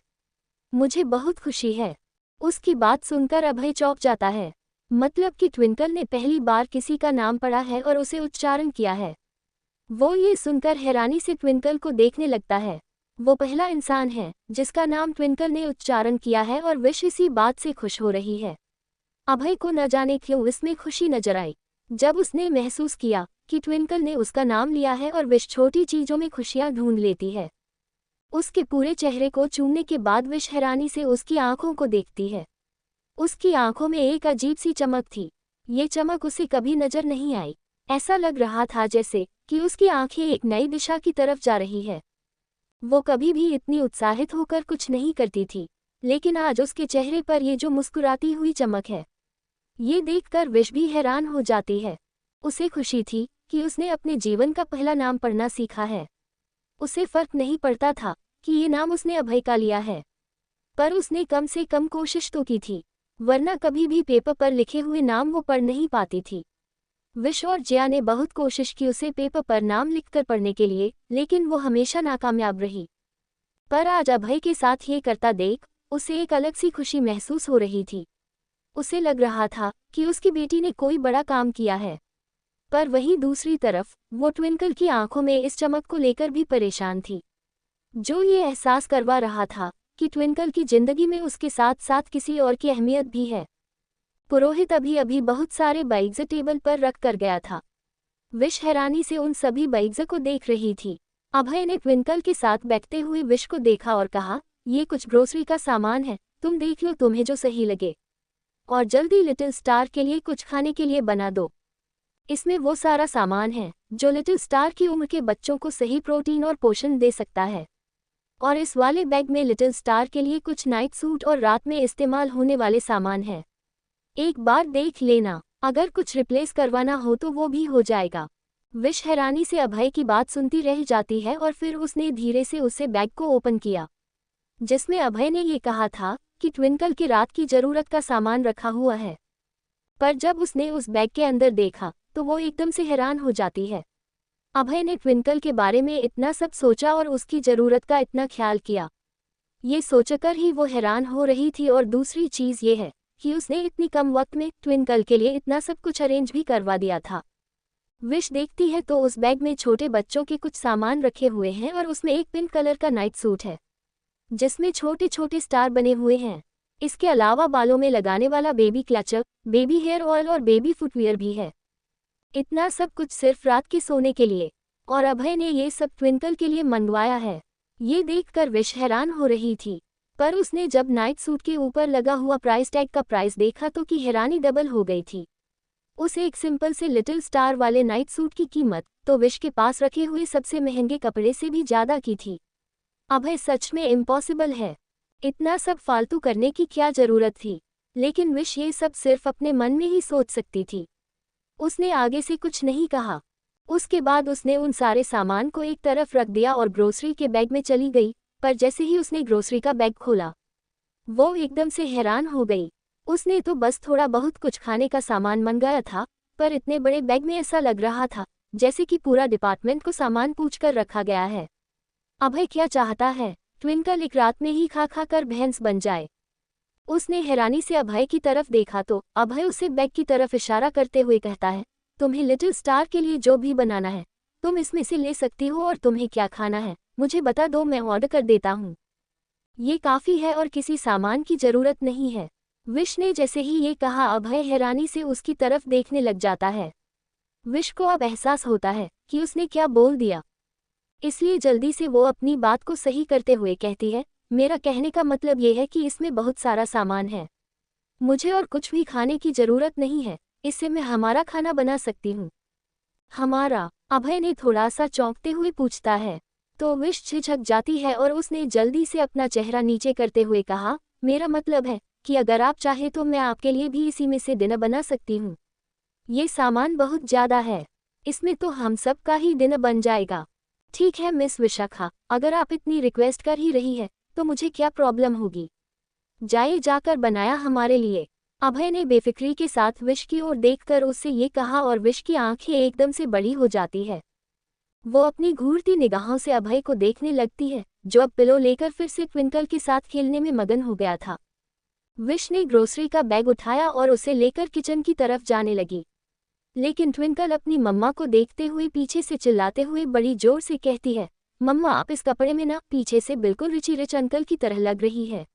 मुझे बहुत खुशी है। उसकी बात सुनकर अभय चौंक जाता है। मतलब कि ट्विंकल ने पहली बार किसी का नाम पढ़ा है और उसे उच्चारण किया है। वो ये सुनकर हैरानी से ट्विंकल को देखने लगता है। वो पहला इंसान है जिसका नाम ट्विंकल ने उच्चारण किया है और विश इसी बात से खुश हो रही है। अभय को न जाने क्यों इसमें खुशी नजर आई, जब उसने महसूस किया कि ट्विंकल ने उसका नाम लिया है और विश छोटी चीज़ों में खुशियाँ ढूंढ लेती है। उसके पूरे चेहरे को चूमने के बाद विश हैरानी से उसकी आंखों को देखती है। उसकी आंखों में एक अजीब सी चमक थी। ये चमक उसे कभी नजर नहीं आई। ऐसा लग रहा था जैसे कि उसकी आंखें एक नई दिशा की तरफ जा रही है। वो कभी भी इतनी उत्साहित होकर कुछ नहीं करती थी, लेकिन आज उसके चेहरे पर ये जो मुस्कुराती हुई चमक है, ये देखकर विश भी हैरान हो जाती है। उसे खुशी थी कि उसने अपने जीवन का पहला नाम पढ़ना सीखा है। उसे फर्क नहीं पड़ता था कि ये नाम उसने अभय का लिया है, पर उसने कम से कम कोशिश तो की थी, वरना कभी भी पेपर पर लिखे हुए नाम वो पढ़ नहीं पाती थी। विश और जया ने बहुत कोशिश की उसे पेपर पर नाम लिखकर पढ़ने के लिए, लेकिन वो हमेशा नाकामयाब रही। पर आज अभय के साथ ये करता देख उसे एक अलग सी खुशी महसूस हो रही थी। उसे लग रहा था कि उसकी बेटी ने कोई बड़ा काम किया है। पर वहीं दूसरी तरफ वो ट्विंकल की आंखों में इस चमक को लेकर भी परेशान थी, जो ये एहसास करवा रहा था कि ट्विंकल की जिंदगी में उसके साथ साथ किसी और की अहमियत भी है। पुरोहित अभी अभी बहुत सारे बाइग्स टेबल पर रख कर गया था। विश हैरानी से उन सभी बाइग्स को देख रही थी। अभय ने ट्विंकल के साथ बैठते हुए विश को देखा और कहा, ये कुछ ग्रोसरी का सामान है, तुम देख लो तुम्हें जो सही लगे, और जल्दी लिटिल स्टार के लिए कुछ खाने के लिए बना दो। इसमें वो सारा सामान है जो लिटिल स्टार की उम्र के बच्चों को सही प्रोटीन और पोषण दे सकता है। और इस वाले बैग में लिटिल स्टार के लिए कुछ नाइट सूट और रात में इस्तेमाल होने वाले सामान है। एक बार देख लेना, अगर कुछ रिप्लेस करवाना हो तो वो भी हो जाएगा। विश हैरानी से अभय की बात सुनती रह जाती है और फिर उसने धीरे से उसे बैग को ओपन किया। जिसमें अभय ने ये कहा था कि ट्विंकल की रात की जरूरत का सामान रखा हुआ है। पर जब उसने उस बैग के अंदर देखा तो वो एकदम से हैरान हो जाती है। अभय ने ट्विंकल के बारे में इतना सब सोचा और उसकी जरूरत का इतना ख्याल किया। ये सोचकर ही वो हैरान हो रही थी, और दूसरी चीज़ ये है कि उसने इतनी कम वक्त में ट्विंकल के लिए इतना सब कुछ अरेंज भी करवा दिया था। विश देखती है तो उस बैग में छोटे बच्चों के कुछ सामान रखे हुए हैं और उसमें एक पिंक कलर का नाइट सूट है जिसमें छोटे छोटे स्टार बने हुए हैं। इसके अलावा बालों में लगाने वाला baby clutcher, baby hair oil और बेबी फुटवियर भी है। इतना सब कुछ सिर्फ रात के सोने के लिए, और अभय ने ये सब ट्विंकल के लिए मंगवाया है। ये देखकर विश हैरान हो रही थी, पर उसने जब नाइट सूट के ऊपर लगा हुआ प्राइस टैग का प्राइस देखा तो की हैरानी डबल हो गई थी। उसे एक सिंपल से लिटिल स्टार वाले नाइट सूट की कीमत तो विश के पास रखे हुए सबसे महंगे कपड़े से भी ज्यादा की थी। अभय सच में इम्पॉसिबल है, इतना सब फालतू करने की क्या जरूरत थी। लेकिन विश ये सब सिर्फ अपने मन में ही सोच सकती थी। उसने आगे से कुछ नहीं कहा। उसके बाद उसने उन सारे सामान को एक तरफ रख दिया और ग्रोसरी के बैग में चली गई। पर जैसे ही उसने ग्रोसरी का बैग खोला वो एकदम से हैरान हो गई। उसने तो बस थोड़ा बहुत कुछ खाने का सामान मंगाया था, पर इतने बड़े बैग में ऐसा लग रहा था जैसे कि पूरा डिपार्टमेंट को सामान पूछकर रखा गया है। अभय क्या चाहता है, ट्विंकल एक रात में ही खा खा कर भैंस बन जाए। उसने हैरानी से अभय की तरफ देखा तो अभय उसे बैग की तरफ इशारा करते हुए कहता है, तुम्हें लिटिल स्टार के लिए जो भी बनाना है तुम इसमें से ले सकती हो, और तुम्हें क्या खाना है मुझे बता दो, मैं ऑर्डर कर देता हूँ। ये काफ़ी है और किसी सामान की ज़रूरत नहीं है। विश ने जैसे ही ये कहा अभय हैरानी से उसकी तरफ देखने लग जाता है। विश को अब एहसास होता है कि उसने क्या बोल दिया, इसलिए जल्दी से वो अपनी बात को सही करते हुए कहती है, मेरा कहने का मतलब ये है कि इसमें बहुत सारा सामान है, मुझे और कुछ भी खाने की ज़रूरत नहीं है, इससे मैं हमारा खाना बना सकती हूँ। हमारा? अभय ने थोड़ा सा चौंकते हुए पूछता है तो विश झिझक जाती है और उसने जल्दी से अपना चेहरा नीचे करते हुए कहा, मेरा मतलब है कि अगर आप चाहे तो मैं आपके लिए भी इसी में से डिनर बना सकती हूँ। ये सामान बहुत ज़्यादा है, इसमें तो हम सब का ही डिनर बन जाएगा। ठीक है मिस विशाखा, अगर आप इतनी रिक्वेस्ट कर ही रही है तो मुझे क्या प्रॉब्लम होगी, जाए जाकर बनाया हमारे लिए। अभय ने बेफिक्री के साथ विश की ओर देखकर उससे ये कहा और विश की आंखें एकदम से बड़ी हो जाती है। वो अपनी घूरती निगाहों से अभय को देखने लगती है जो अब पिलो लेकर फिर से ट्विंकल के साथ खेलने में मगन हो गया था। विश ने ग्रोसरी का बैग उठाया और उसे लेकर किचन की तरफ जाने लगी, लेकिन ट्विंकल अपनी मम्मा को देखते हुए पीछे से चिल्लाते हुए बड़ी जोर से कहती है, मम्मा आप इस कपड़े में ना पीछे से बिल्कुल रिची रिच अंकल की तरह लग रही है।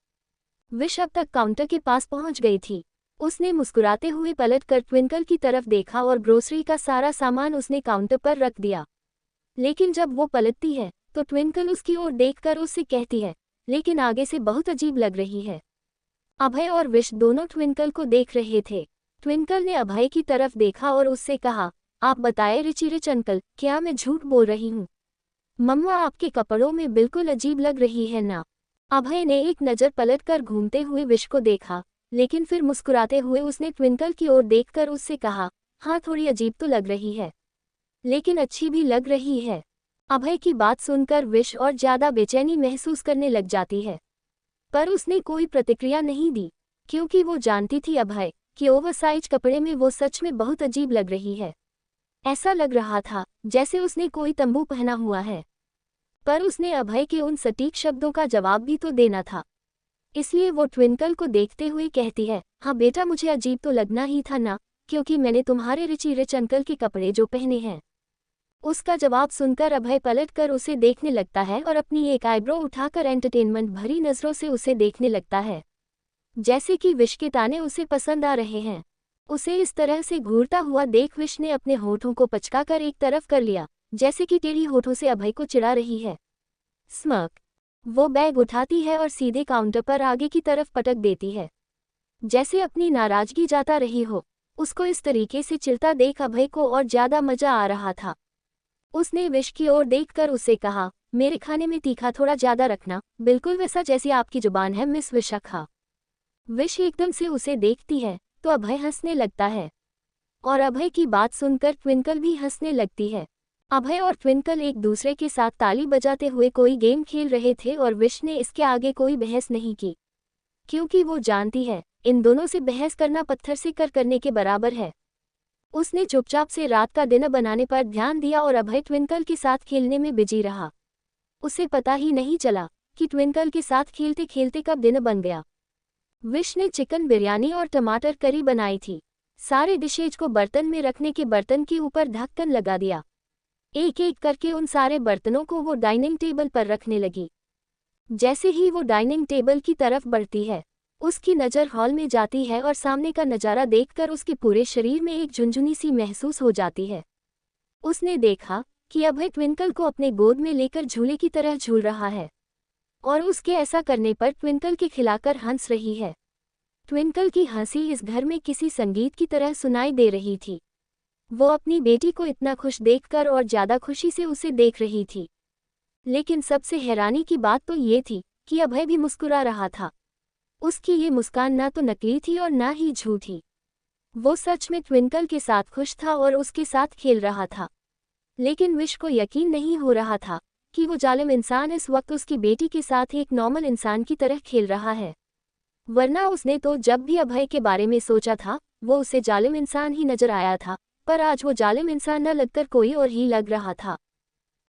विश अब तक काउंटर के पास पहुंच गई थी। उसने मुस्कुराते हुए पलटकर ट्विंकल की तरफ देखा और ग्रोसरी का सारा सामान उसने काउंटर पर रख दिया। लेकिन जब वो पलटती है तो ट्विंकल उसकी ओर देखकर उससे कहती है, लेकिन आगे से बहुत अजीब लग रही है। अभय और विश दोनों ट्विंकल को देख रहे थे। ट्विंकल ने अभय की तरफ देखा और उससे कहा, आप बताए रिची रिच अंकल, क्या मैं झूठ बोल रही हूँ? मम्मा आपके कपड़ों में बिल्कुल अजीब लग रही है ना। अभय ने एक नज़र पलटकर घूमते हुए विश को देखा, लेकिन फिर मुस्कुराते हुए उसने ट्विंकल की ओर देखकर उससे कहा, हाँ थोड़ी अजीब तो लग रही है, लेकिन अच्छी भी लग रही है। अभय की बात सुनकर विश और ज़्यादा बेचैनी महसूस करने लग जाती है, पर उसने कोई प्रतिक्रिया नहीं दी, क्योंकि वो जानती थी अभय कि ओवरसाइज कपड़े में वो सच में बहुत अजीब लग रही है। ऐसा लग रहा था जैसे उसने कोई तंबू पहना हुआ है। पर उसने अभय के उन सटीक शब्दों का जवाब भी तो देना था, इसलिए वो ट्विंकल को देखते हुए कहती है, हाँ बेटा मुझे अजीब तो लगना ही था ना, क्योंकि मैंने तुम्हारे रिची रिच अंकल के कपड़े जो पहने हैं। उसका जवाब सुनकर अभय पलटकर उसे देखने लगता है और अपनी एक आईब्रो उठाकर एंटरटेनमेंट भरी नज़रों से उसे देखने लगता है, जैसे कि विश के ताने उसे पसंद आ रहे हैं। उसे इस तरह से घूरता हुआ देख विश ने अपने होठों को पचकाकर एक तरफ कर लिया, जैसे कि टेढ़ी होठों से अभय को चिढ़ा रही है। स्मर्क। वो बैग उठाती है और सीधे काउंटर पर आगे की तरफ पटक देती है, जैसे अपनी नाराजगी जाता रही हो। उसको इस तरीके से चिढ़ता देख अभय को और ज़्यादा मजा आ रहा था। उसने विश की ओर देखकर उसे कहा, मेरे खाने में तीखा थोड़ा ज़्यादा रखना, बिल्कुल वैसा जैसी आपकी जुबान है मिस विशाखा। विश एकदम से उसे देखती है तो अभय हंसने लगता है, और अभय की बात सुनकर ट्विंकल भी हंसने लगती है। अभय और ट्विंकल एक दूसरे के साथ ताली बजाते हुए कोई गेम खेल रहे थे और विश ने इसके आगे कोई बहस नहीं की, क्योंकि वो जानती है इन दोनों से बहस करना पत्थर से करने के बराबर है। उसने चुपचाप से रात का डिनर बनाने पर ध्यान दिया और अभय ट्विंकल के साथ खेलने में बिजी रहा। उसे पता ही नहीं चला कि ट्विंकल के साथ खेलते खेलते कब डिनर बन गया। विश ने चिकन बिरयानी और टमाटर करी बनाई थी। सारे डिशेज को बर्तन में रखने के बर्तन के ऊपर ढक्कन लगा दिया। एक एक करके उन सारे बर्तनों को वो डाइनिंग टेबल पर रखने लगी। जैसे ही वो डाइनिंग टेबल की तरफ बढ़ती है, उसकी नज़र हॉल में जाती है और सामने का नज़ारा देखकर उसके पूरे शरीर में एक झुनझुनी सी महसूस हो जाती है। उसने देखा कि अभय ट्विंकल को अपने गोद में लेकर झूले की तरह झूल रहा है और उसके ऐसा करने पर ट्विंकल के खिलाकर हंस रही है। ट्विंकल की हंसी इस घर में किसी संगीत की तरह सुनाई दे रही थी। वो अपनी बेटी को इतना खुश देखकर और ज़्यादा खुशी से उसे देख रही थी। लेकिन सबसे हैरानी की बात तो ये थी कि अभय भी मुस्कुरा रहा था। उसकी ये मुस्कान ना तो नकली थी और ना ही झूठी। वो सच में ट्विंकल के साथ खुश था और उसके साथ खेल रहा था। लेकिन विश को यकीन नहीं हो रहा था कि वो जालिम इंसान इस वक्त उसकी बेटी के साथ एक नॉर्मल इंसान की तरह खेल रहा है। वरना उसने तो जब भी अभय के बारे में सोचा था वो उसे जालिम इंसान ही नजर आया था, पर आज वो जालिम इंसान न लगकर कोई और ही लग रहा था।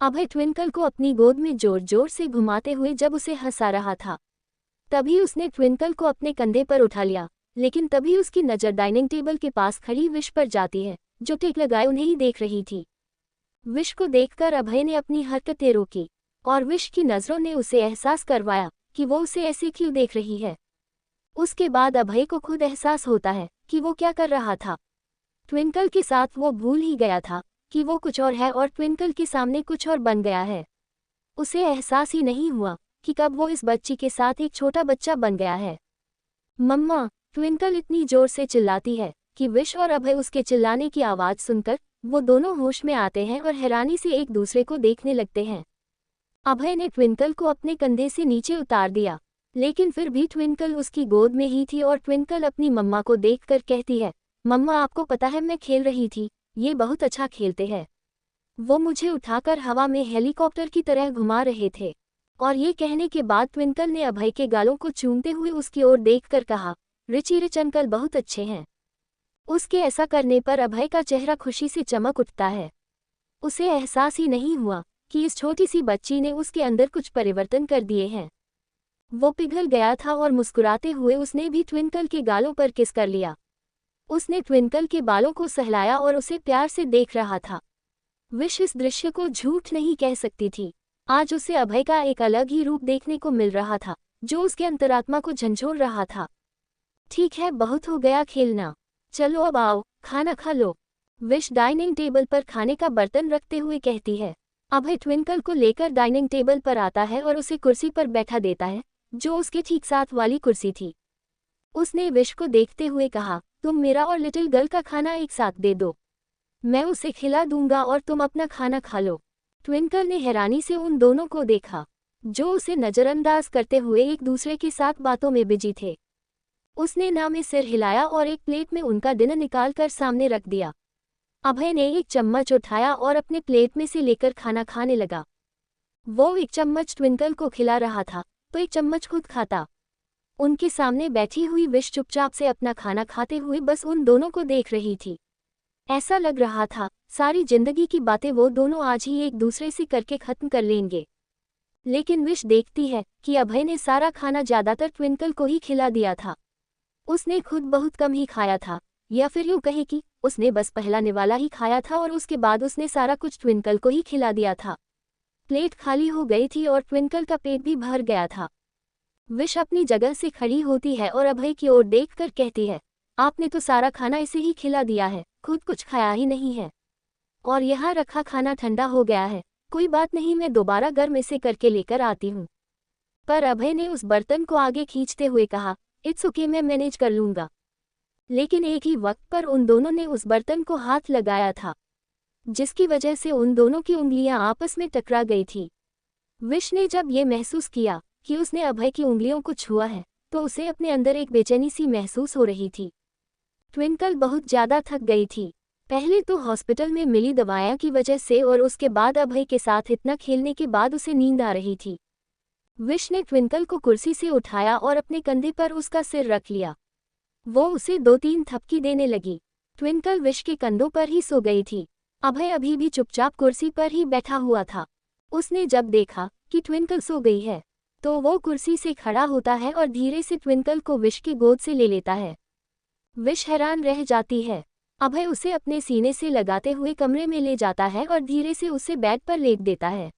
अभय ट्विंकल को अपनी गोद में जोर जोर से घुमाते हुए जब उसे हंसा रहा था, तभी उसने ट्विंकल को अपने कंधे पर उठा लिया। लेकिन तभी उसकी नज़र डाइनिंग टेबल के पास खड़ी विश पर जाती है, जो टिक लगाए उन्हें ही देख रही थी। विश को देखकर अभय ने अपनी हरकतें रोकी और विश की नज़रों ने उसे एहसास करवाया कि वो उसे ऐसे क्यों देख रही है। उसके बाद अभय को खुद एहसास होता है कि वो क्या कर रहा था। ट्विंकल के साथ वो भूल ही गया था कि वो कुछ और है और ट्विंकल के सामने कुछ और बन गया है। उसे एहसास ही नहीं हुआ कि कब वो इस बच्ची के साथ एक छोटा बच्चा बन गया है। मम्मा! ट्विंकल इतनी जोर से चिल्लाती है कि विश और अभय उसके चिल्लाने की आवाज़ सुनकर वो दोनों होश में आते हैं और हैरानी से एक दूसरे को देखने लगते हैं। अभय ने ट्विंकल को अपने कंधे से नीचे उतार दिया, लेकिन फिर भी ट्विंकल उसकी गोद में ही थी और ट्विंकल अपनी मम्मा को देखकर कहती है, मम्मा आपको पता है मैं खेल रही थी, ये बहुत अच्छा खेलते हैं। वो मुझे उठाकर हवा में हेलीकॉप्टर की तरह घुमा रहे थे। और ये कहने के बाद ट्विंकल ने अभय के गालों को चूमते हुए उसकी ओर देखकर कहा, रिच अंकल बहुत अच्छे हैं। उसके ऐसा करने पर अभय का चेहरा खुशी से चमक उठता है। उसे एहसास ही नहीं हुआ कि इस छोटी सी बच्ची ने उसके अंदर कुछ परिवर्तन कर दिए हैं। वो पिघल गया था और मुस्कुराते हुए उसने भी ट्विंकल के गालों पर किस कर लिया। उसने ट्विंकल के बालों को सहलाया और उसे प्यार से देख रहा था। विश इस दृश्य को झूठ नहीं कह सकती थी। आज उसे अभय का एक अलग ही रूप देखने को मिल रहा था, जो उसके अंतरात्मा को झंझोर रहा था। ठीक है, बहुत हो गया खेलना, चलो अब आओ खाना खा लो। विश डाइनिंग टेबल पर खाने का बर्तन रखते हुए कहती है। अभय ट्विंकल को लेकर डाइनिंग टेबल पर आता है और उसे कुर्सी पर बैठा देता है, जो उसके ठीक साथ वाली कुर्सी थी। उसने विश को देखते हुए कहा, तुम मेरा और लिटिल गर्ल का खाना एक साथ दे दो, मैं उसे खिला दूंगा और तुम अपना खाना खा लो। ट्विंकल ने हैरानी से उन दोनों को देखा, जो उसे नज़रअंदाज करते हुए एक दूसरे के साथ बातों में बिजी थे। उसने ना में सिर हिलाया और एक प्लेट में उनका डिनर निकालकर सामने रख दिया। अभय ने एक चम्मच उठाया और अपने प्लेट में से लेकर खाना खाने लगा। वो एक चम्मच ट्विंकल को खिला रहा था तो एक चम्मच खुद खाता। उनके सामने बैठी हुई विश चुपचाप से अपना खाना खाते हुए बस उन दोनों को देख रही थी। ऐसा लग रहा था सारी जिंदगी की बातें वो दोनों आज ही एक दूसरे से करके खत्म कर लेंगे। लेकिन विश देखती है कि अभय ने सारा खाना ज़्यादातर ट्विंकल को ही खिला दिया था। उसने खुद बहुत कम ही खाया था, या फिर यूँ कहे कि उसने बस पहला निवाला ही खाया था और उसके बाद उसने सारा कुछ ट्विंकल को ही खिला दिया था। प्लेट खाली हो गई थी और ट्विंकल का पेट भी भर गया था। विश अपनी जगह से खड़ी होती है और अभय की ओर देखकर कहती है, आपने तो सारा खाना इसे ही खिला दिया है, खुद कुछ खाया ही नहीं है। और यहाँ रखा खाना ठंडा हो गया है, कोई बात नहीं, मैं दोबारा गर्म इसे करके लेकर आती हूँ। पर अभय ने उस बर्तन को आगे खींचते हुए कहा, इट्स ओके, मैं मैनेज कर लूँगा। लेकिन एक ही वक्त पर उन दोनों ने उस बर्तन को हाथ लगाया था, जिसकी वजह से उन दोनों की उंगलियां आपस में टकरा गई थी। विश ने जब ये महसूस किया कि उसने अभय की उंगलियों को छुआ है, तो उसे अपने अंदर एक बेचैनी सी महसूस हो रही थी। ट्विंकल बहुत ज़्यादा थक गई थी। पहले तो हॉस्पिटल में मिली दवाइयाँ की वजह से और उसके बाद अभय के साथ इतना खेलने के बाद उसे नींद आ रही थी। विश ने ट्विंकल को कुर्सी से उठाया और अपने कंधे पर उसका सिर रख लिया। वो उसे 2-3 थपकी देने लगी। ट्विंकल विश के कंधों पर ही सो गई थी। अभय अभी भी चुपचाप कुर्सी पर ही बैठा हुआ था। उसने जब देखा कि ट्विंकल सो गई है तो वो कुर्सी से खड़ा होता है और धीरे से ट्विंकल को विश की गोद से ले लेता है। विश हैरान रह जाती है। अभय उसे अपने सीने से लगाते हुए कमरे में ले जाता है और धीरे से उसे बेड पर लेट देता है।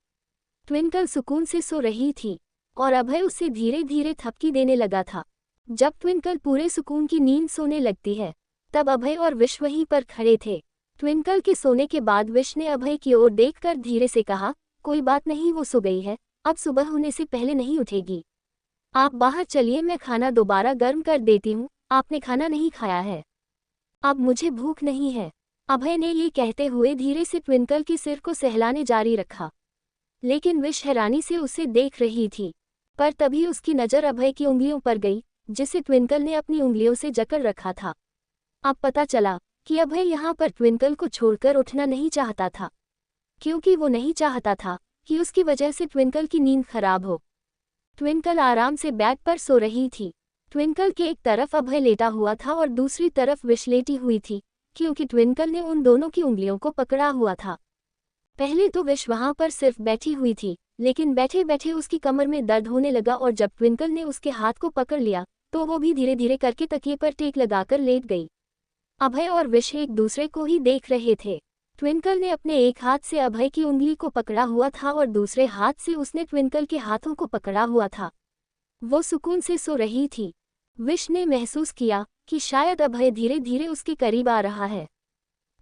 ट्विंकल सुकून से सो रही थी और अभय उसे धीरे धीरे थपकी देने लगा था। जब ट्विंकल पूरे सुकून की नींद सोने लगती है तब अभय और विश वहीं पर खड़े थे। ट्विंकल के सोने के बाद विश ने अभय की ओर देखकर धीरे से कहा, कोई बात नहीं, वो सो गई है, अब सुबह होने से पहले नहीं उठेगी। आप बाहर चलिए, मैं खाना दोबारा गर्म कर देती हूँ, आपने खाना नहीं खाया है। अब मुझे भूख नहीं है। अभय ने ये कहते हुए धीरे से ट्विंकल के सिर को सहलाने जारी रखा। लेकिन विश हैरानी से उसे देख रही थी। पर तभी उसकी नज़र अभय की उंगलियों पर गई जिसे ट्विंकल ने अपनी उंगलियों से जकड़ रखा था। अब पता चला कि अभय यहाँ पर ट्विंकल को छोड़कर उठना नहीं चाहता था, क्योंकि वो नहीं चाहता था कि उसकी वजह से ट्विंकल की नींद खराब हो। ट्विंकल आराम से बेड पर सो रही थी। ट्विंकल के एक तरफ अभय लेटा हुआ था और दूसरी तरफ विश लेटी हुई थी, क्योंकि ट्विंकल ने उन दोनों की उंगलियों को पकड़ा हुआ था। पहले तो विश वहां पर सिर्फ बैठी हुई थी, लेकिन बैठे बैठे उसकी कमर में दर्द होने लगा और जब ट्विंकल ने उसके हाथ को पकड़ लिया तो वो भी धीरे धीरे करके तकिए पर टेक लगाकर लेट गई। अभय और विश एक दूसरे को ही देख रहे थे। ट्विंकल ने अपने एक हाथ से अभय की उंगली को पकड़ा हुआ था और दूसरे हाथ से उसने ट्विंकल के हाथों को पकड़ा हुआ था। वो सुकून से सो रही थी। विश ने महसूस किया कि शायद अभय धीरे धीरे उसके करीब आ रहा है।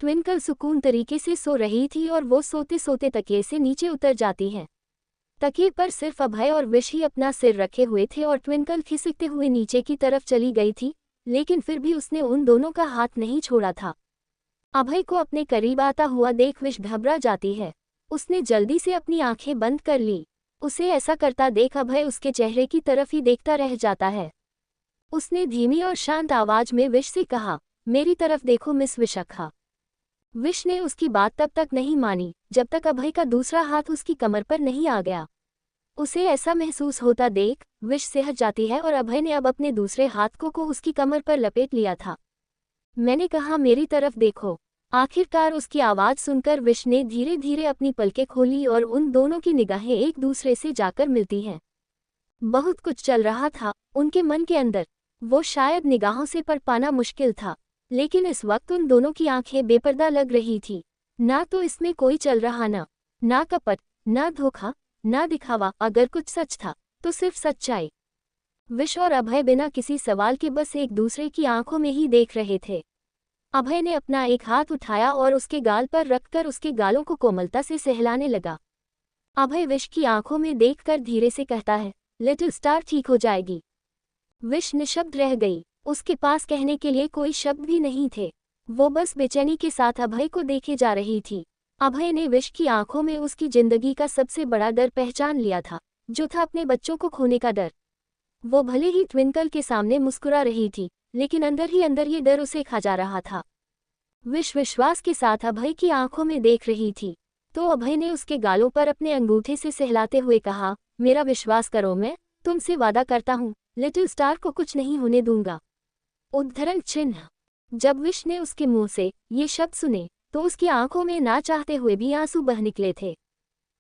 ट्विंकल सुकून तरीके से सो रही थी और वो सोते सोते तकिए से नीचे उतर जाती है। तकिए पर सिर्फ अभय और विश ही अपना सिर रखे हुए थे और ट्विंकल खिसकते हुए नीचे की तरफ चली गई थी, लेकिन फिर भी उसने उन दोनों का हाथ नहीं छोड़ा था। अभय को अपने करीब आता हुआ देख विश घबरा जाती है। उसने जल्दी से अपनी आंखें बंद कर ली। उसे ऐसा करता देख अभय उसके चेहरे की तरफ ही देखता रह जाता है। उसने धीमी और शांत आवाज में विश से कहा, मेरी तरफ देखो मिस विशाखा। विश ने उसकी बात तब तक नहीं मानी जब तक अभय का दूसरा हाथ उसकी कमर पर नहीं आ गया। उसे ऐसा महसूस होता देख विश सहज जाती है और अभय ने अब अपने दूसरे हाथ को उसकी कमर पर लपेट लिया था। मैंने कहा मेरी तरफ देखो। आखिरकार उसकी आवाज़ सुनकर विश ने धीरे धीरे अपनी पलकें खोली और उन दोनों की निगाहें एक दूसरे से जाकर मिलती हैं। बहुत कुछ चल रहा था उनके मन के अंदर। वो शायद निगाहों से पढ़ पाना मुश्किल था, लेकिन इस वक्त उन दोनों की आंखें बेपर्दा लग रही थी। ना तो इसमें कोई चल रहा ना कपट, ना धोखा, ना दिखावा। अगर कुछ सच था तो सिर्फ सच्चाई। विश और अभय बिना किसी सवाल के बस एक दूसरे की आंखों में ही देख रहे थे। अभय ने अपना एक हाथ उठाया और उसके गाल पर रखकर उसके गालों को कोमलता से सहलाने लगा। अभय विश की आंखों में देखकर धीरे से कहता है, लिटिल स्टार ठीक हो जाएगी। विश निशब्द रह गई। उसके पास कहने के लिए कोई शब्द भी नहीं थे। वो बस बेचैनी के साथ अभय को देखे जा रही थी। अभय ने विश की आंखों में उसकी जिंदगी का सबसे बड़ा डर पहचान लिया था, जो था अपने बच्चों को खोने का डर। वो भले ही ट्विंकल के सामने मुस्कुरा रही थी, लेकिन अंदर ही अंदर ये डर उसे खा जा रहा था। विश विश्वास के साथ अभय की आंखों में देख रही थी, तो अभय ने उसके गालों पर अपने अंगूठे से सहलाते हुए कहा, मेरा विश्वास करो, मैं तुमसे वादा करता हूँ, लिटिल स्टार को कुछ नहीं होने दूंगा। उद्धरण चिन्ह। जब विश ने उसके मुंह से ये शब्द सुने तो उसकी आंखों में ना चाहते हुए भी आंसू बह निकले थे।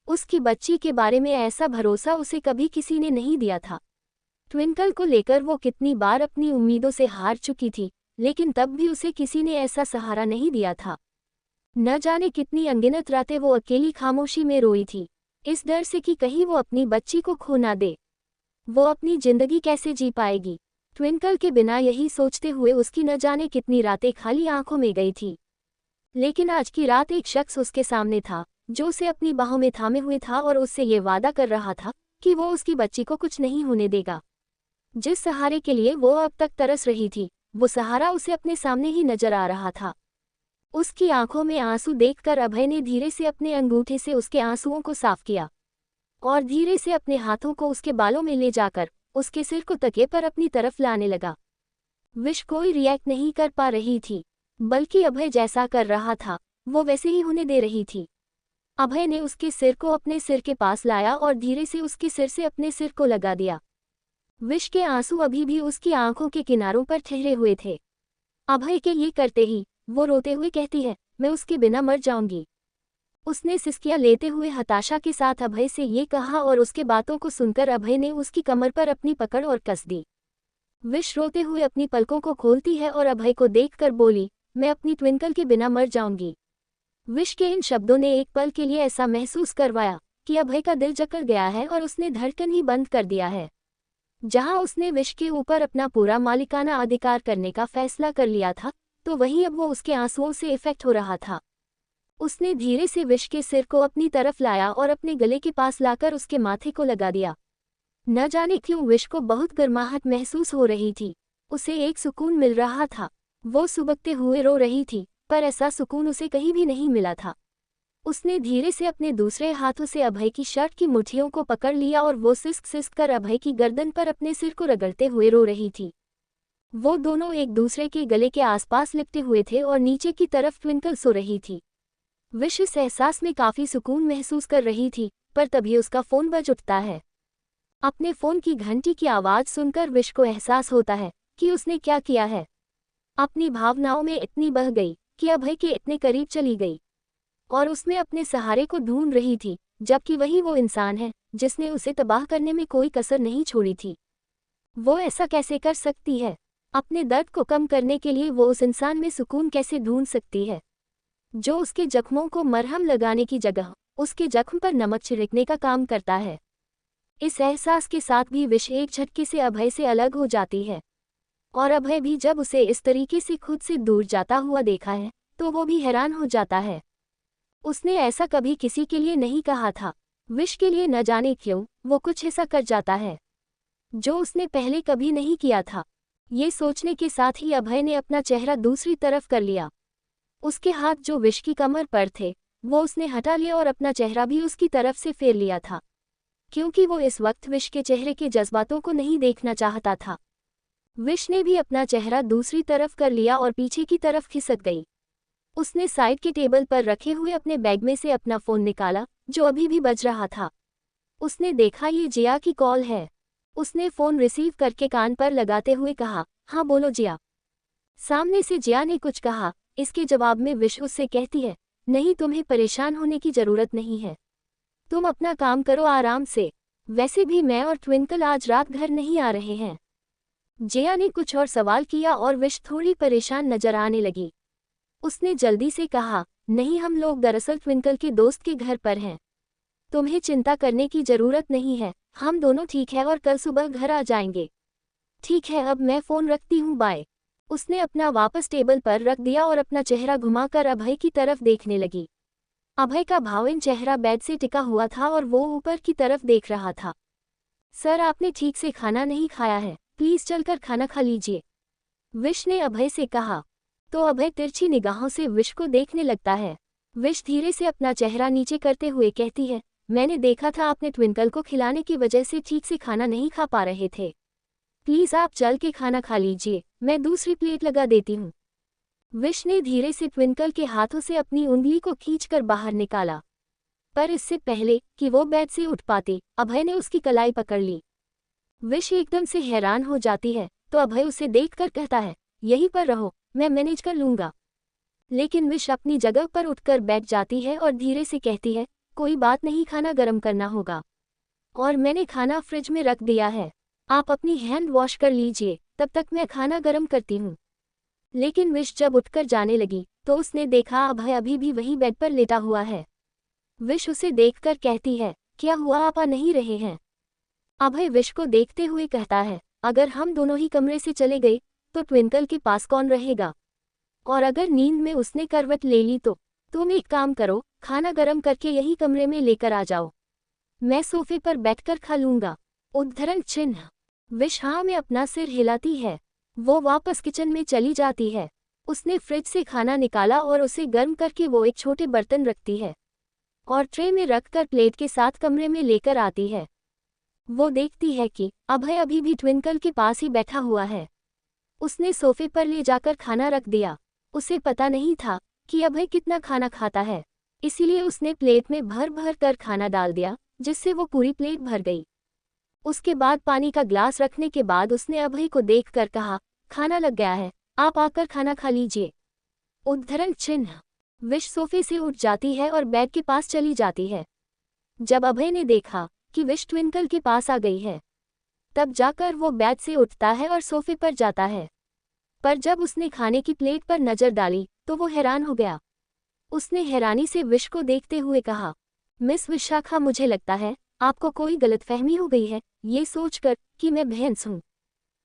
उसकी बच्ची के बारे में ऐसा भरोसा उसे कभी किसी ने नहीं दिया था। ट्विंकल को लेकर वो कितनी बार अपनी उम्मीदों से हार चुकी थी, लेकिन तब भी उसे किसी ने ऐसा सहारा नहीं दिया था। न जाने कितनी अनगिनत रातें वो अकेली खामोशी में रोई थी, इस डर से कि कहीं वो अपनी बच्ची को खो ना दे। वो अपनी जिंदगी कैसे जी पाएगी। ट्विंकल के बिना यही सोचते हुए उसकी न जाने कितनी रातें खाली आंखों में गई थी। लेकिन आज की रात एक शख्स उसके सामने था, जो उसे अपनी बाहों में थामे हुए था और उससे ये वादा कर रहा था कि वो उसकी बच्ची को कुछ नहीं होने देगा। जिस सहारे के लिए वो अब तक तरस रही थी, वो सहारा उसे अपने सामने ही नजर आ रहा था। उसकी आंखों में आंसू देखकर अभय ने धीरे से अपने अंगूठे से उसके आंसुओं को साफ किया और धीरे से अपने हाथों को उसके बालों में ले जाकर उसके सिर को तकिए पर अपनी तरफ लाने लगा। विश कोई रिएक्ट नहीं कर पा रही थी। बल्कि अभय जैसा कर रहा था वो वैसे ही होने दे रही थी। अभय ने उसके सिर को अपने सिर के पास लाया और धीरे से उसके सिर से अपने सिर को लगा दिया। विश के आंसू अभी भी उसकी आंखों के किनारों पर ठहरे हुए थे। अभय के ये करते ही वो रोते हुए कहती है, मैं उसके बिना मर जाऊंगी। उसने सिसकियां लेते हुए हताशा के साथ अभय से ये कहा और उसके बातों को सुनकर अभय ने उसकी कमर पर अपनी पकड़ और कस दी। विश रोते हुए अपनी पलकों को खोलती है और अभय को देखकर बोली, मैं अपनी ट्विंकल के बिना मर जाऊंगी। विश के इन शब्दों ने एक पल के लिए ऐसा महसूस करवाया कि अभय का दिल जकड़ गया है और उसने धड़कन ही बंद कर दिया है। जहां उसने विश के ऊपर अपना पूरा मालिकाना अधिकार करने का फैसला कर लिया था, तो वहीं अब वो उसके आंसुओं से इफेक्ट हो रहा था। उसने धीरे से विश के सिर को अपनी तरफ लाया और अपने गले के पास लाकर उसके माथे को लगा दिया। न जाने क्यों विश को बहुत गर्माहट महसूस हो रही थी। उसे एक सुकून मिल रहा था। वो सुबकते हुए रो रही थी, पर ऐसा सुकून उसे कहीं भी नहीं मिला था। उसने धीरे से अपने दूसरे हाथों से अभय की शर्ट की मुट्ठियों को पकड़ लिया और वो सिसक सिसक कर अभय की गर्दन पर अपने सिर को रगड़ते हुए रो रही थी। वो दोनों एक दूसरे के गले के आसपास लिपटे हुए थे और नीचे की तरफ ट्विंकल सो रही थी। विश इस एहसास में काफी सुकून महसूस कर रही थी, पर तभी उसका फोन बज उठता है। अपने फोन की घंटी की आवाज सुनकर विश को एहसास होता है कि उसने क्या किया है। अपनी भावनाओं में इतनी बह गई कि अभय के इतने करीब चली गई और उसमें अपने सहारे को ढूंढ रही थी, जबकि वही वो इंसान है जिसने उसे तबाह करने में कोई कसर नहीं छोड़ी थी। वो ऐसा कैसे कर सकती है? अपने दर्द को कम करने के लिए वो उस इंसान में सुकून कैसे ढूंढ सकती है जो उसके जख्मों को मरहम लगाने की जगह उसके जख्म पर नमक छिड़कने का काम करता है। इस एहसास के साथ भी विश एक झटके से अभय से अलग हो जाती है और अभय भी जब उसे इस तरीके से खुद से दूर जाता हुआ देखा है तो वो भी हैरान हो जाता है। उसने ऐसा कभी किसी के लिए नहीं कहा था। विश के लिए न जाने क्यों वो कुछ ऐसा कर जाता है जो उसने पहले कभी नहीं किया था। ये सोचने के साथ ही अभय ने अपना चेहरा दूसरी तरफ कर लिया। उसके हाथ जो विश की कमर पर थे वो उसने हटा लिए और अपना चेहरा भी उसकी तरफ से फेर लिया था, क्योंकि वो इस वक्त विश के चेहरे के जज्बातों को नहीं देखना चाहता था। विश ने भी अपना चेहरा दूसरी तरफ कर लिया और पीछे की तरफ खिसक गई। उसने साइड के टेबल पर रखे हुए अपने बैग में से अपना फ़ोन निकाला जो अभी भी बज रहा था। उसने देखा ये जिया की कॉल है। उसने फ़ोन रिसीव करके कान पर लगाते हुए कहा, हाँ बोलो जिया। सामने से जिया ने कुछ कहा। इसके जवाब में विश उससे कहती है, नहीं तुम्हें परेशान होने की ज़रूरत नहीं है, तुम अपना काम करो आराम से। वैसे भी मैं और ट्विंकल आज रात घर नहीं आ रहे हैं। जिया ने कुछ और सवाल किया और विश थोड़ी परेशान नजर आने लगी। उसने जल्दी से कहा, नहीं हम लोग दरअसल ट्विंकल के दोस्त के घर पर हैं। तुम्हें चिंता करने की ज़रूरत नहीं है, हम दोनों ठीक है और कल सुबह घर आ जाएंगे। ठीक है अब मैं फ़ोन रखती हूँ, बाय। उसने अपना वापस टेबल पर रख दिया और अपना चेहरा घुमाकर अभय की तरफ देखने लगी। अभय का भावुक चेहरा बेड से टिका हुआ था और वो ऊपर की तरफ देख रहा था। सर आपने ठीक से खाना नहीं खाया है, प्लीज़ चलकर खाना खा लीजिए, विश ने अभय से कहा। तो अभय तिरछी निगाहों से विश को देखने लगता है। विश धीरे से अपना चेहरा नीचे करते हुए कहती है, मैंने देखा था आपने ट्विंकल को खिलाने की वजह से ठीक से खाना नहीं खा पा रहे थे। प्लीज़ आप चल के खाना खा लीजिए, मैं दूसरी प्लेट लगा देती हूँ। विश ने धीरे से ट्विंकल के हाथों से अपनी उंगली को खींचकर बाहर निकाला, पर इससे पहले कि वो बेड से उठ पाती, अभय ने उसकी कलाई पकड़ ली। विश एकदम से हैरान हो जाती है, तो अभय उसे देखकर कहता है, यहीं पर रहो, मैं मैनेज कर लूँगा। लेकिन विश अपनी जगह पर उठकर बैठ जाती है और धीरे से कहती है, कोई बात नहीं, खाना गर्म करना होगा और मैंने खाना फ्रिज में रख दिया है, आप अपनी हैंड वॉश कर लीजिए, तब तक मैं खाना गर्म करती हूँ। लेकिन विश जब उठकर जाने लगी तो उसने देखा अभय अभी भी वहीं बेड पर लेटा हुआ है। विश उसे देखकर कहती है, क्या हुआ, आप आ नहीं रहे हैं? अभय विश को देखते हुए कहता है, अगर हम दोनों ही कमरे से चले गए तो ट्विंकल के पास कौन रहेगा, और अगर नींद में उसने करवट ले ली तो तुम एक काम करो, खाना गर्म करके यही कमरे में लेकर आ जाओ, मैं सोफे पर बैठकर खा लूँगा। उद्धरण चिन्ह। विश हाँ में अपना सिर हिलाती है। वो वापस किचन में चली जाती है। उसने फ्रिज से खाना निकाला और उसे गर्म करके वो एक छोटे बर्तन रखती है और ट्रे में रखकर प्लेट के साथ कमरे में लेकर आती है। वो देखती है कि अभय अभी भी ट्विंकल के पास ही बैठा हुआ है। उसने सोफे पर ले जाकर खाना रख दिया। उसे पता नहीं था कि अभय कितना खाना खाता है, इसीलिए उसने प्लेट में भर भर कर खाना डाल दिया, जिससे वो पूरी प्लेट भर गई। उसके बाद पानी का ग्लास रखने के बाद उसने अभय को देखकर कहा, खाना लग गया है, आप आकर खाना खा लीजिए। उद्धरण चिन्ह। विश सोफे से उठ जाती है और बेड के पास चली जाती है। जब अभय ने देखा कि विश ट्विंकल के पास आ गई है, तब जाकर वो बेड से उठता है और सोफे पर जाता है। पर जब उसने खाने की प्लेट पर नजर डाली तो वो हैरान हो गया। उसने हैरानी से विश को देखते हुए कहा, मिस विशाखा, मुझे लगता है आपको कोई गलतफहमी हो गई है, ये सोचकर कि मैं भैंस हूँ।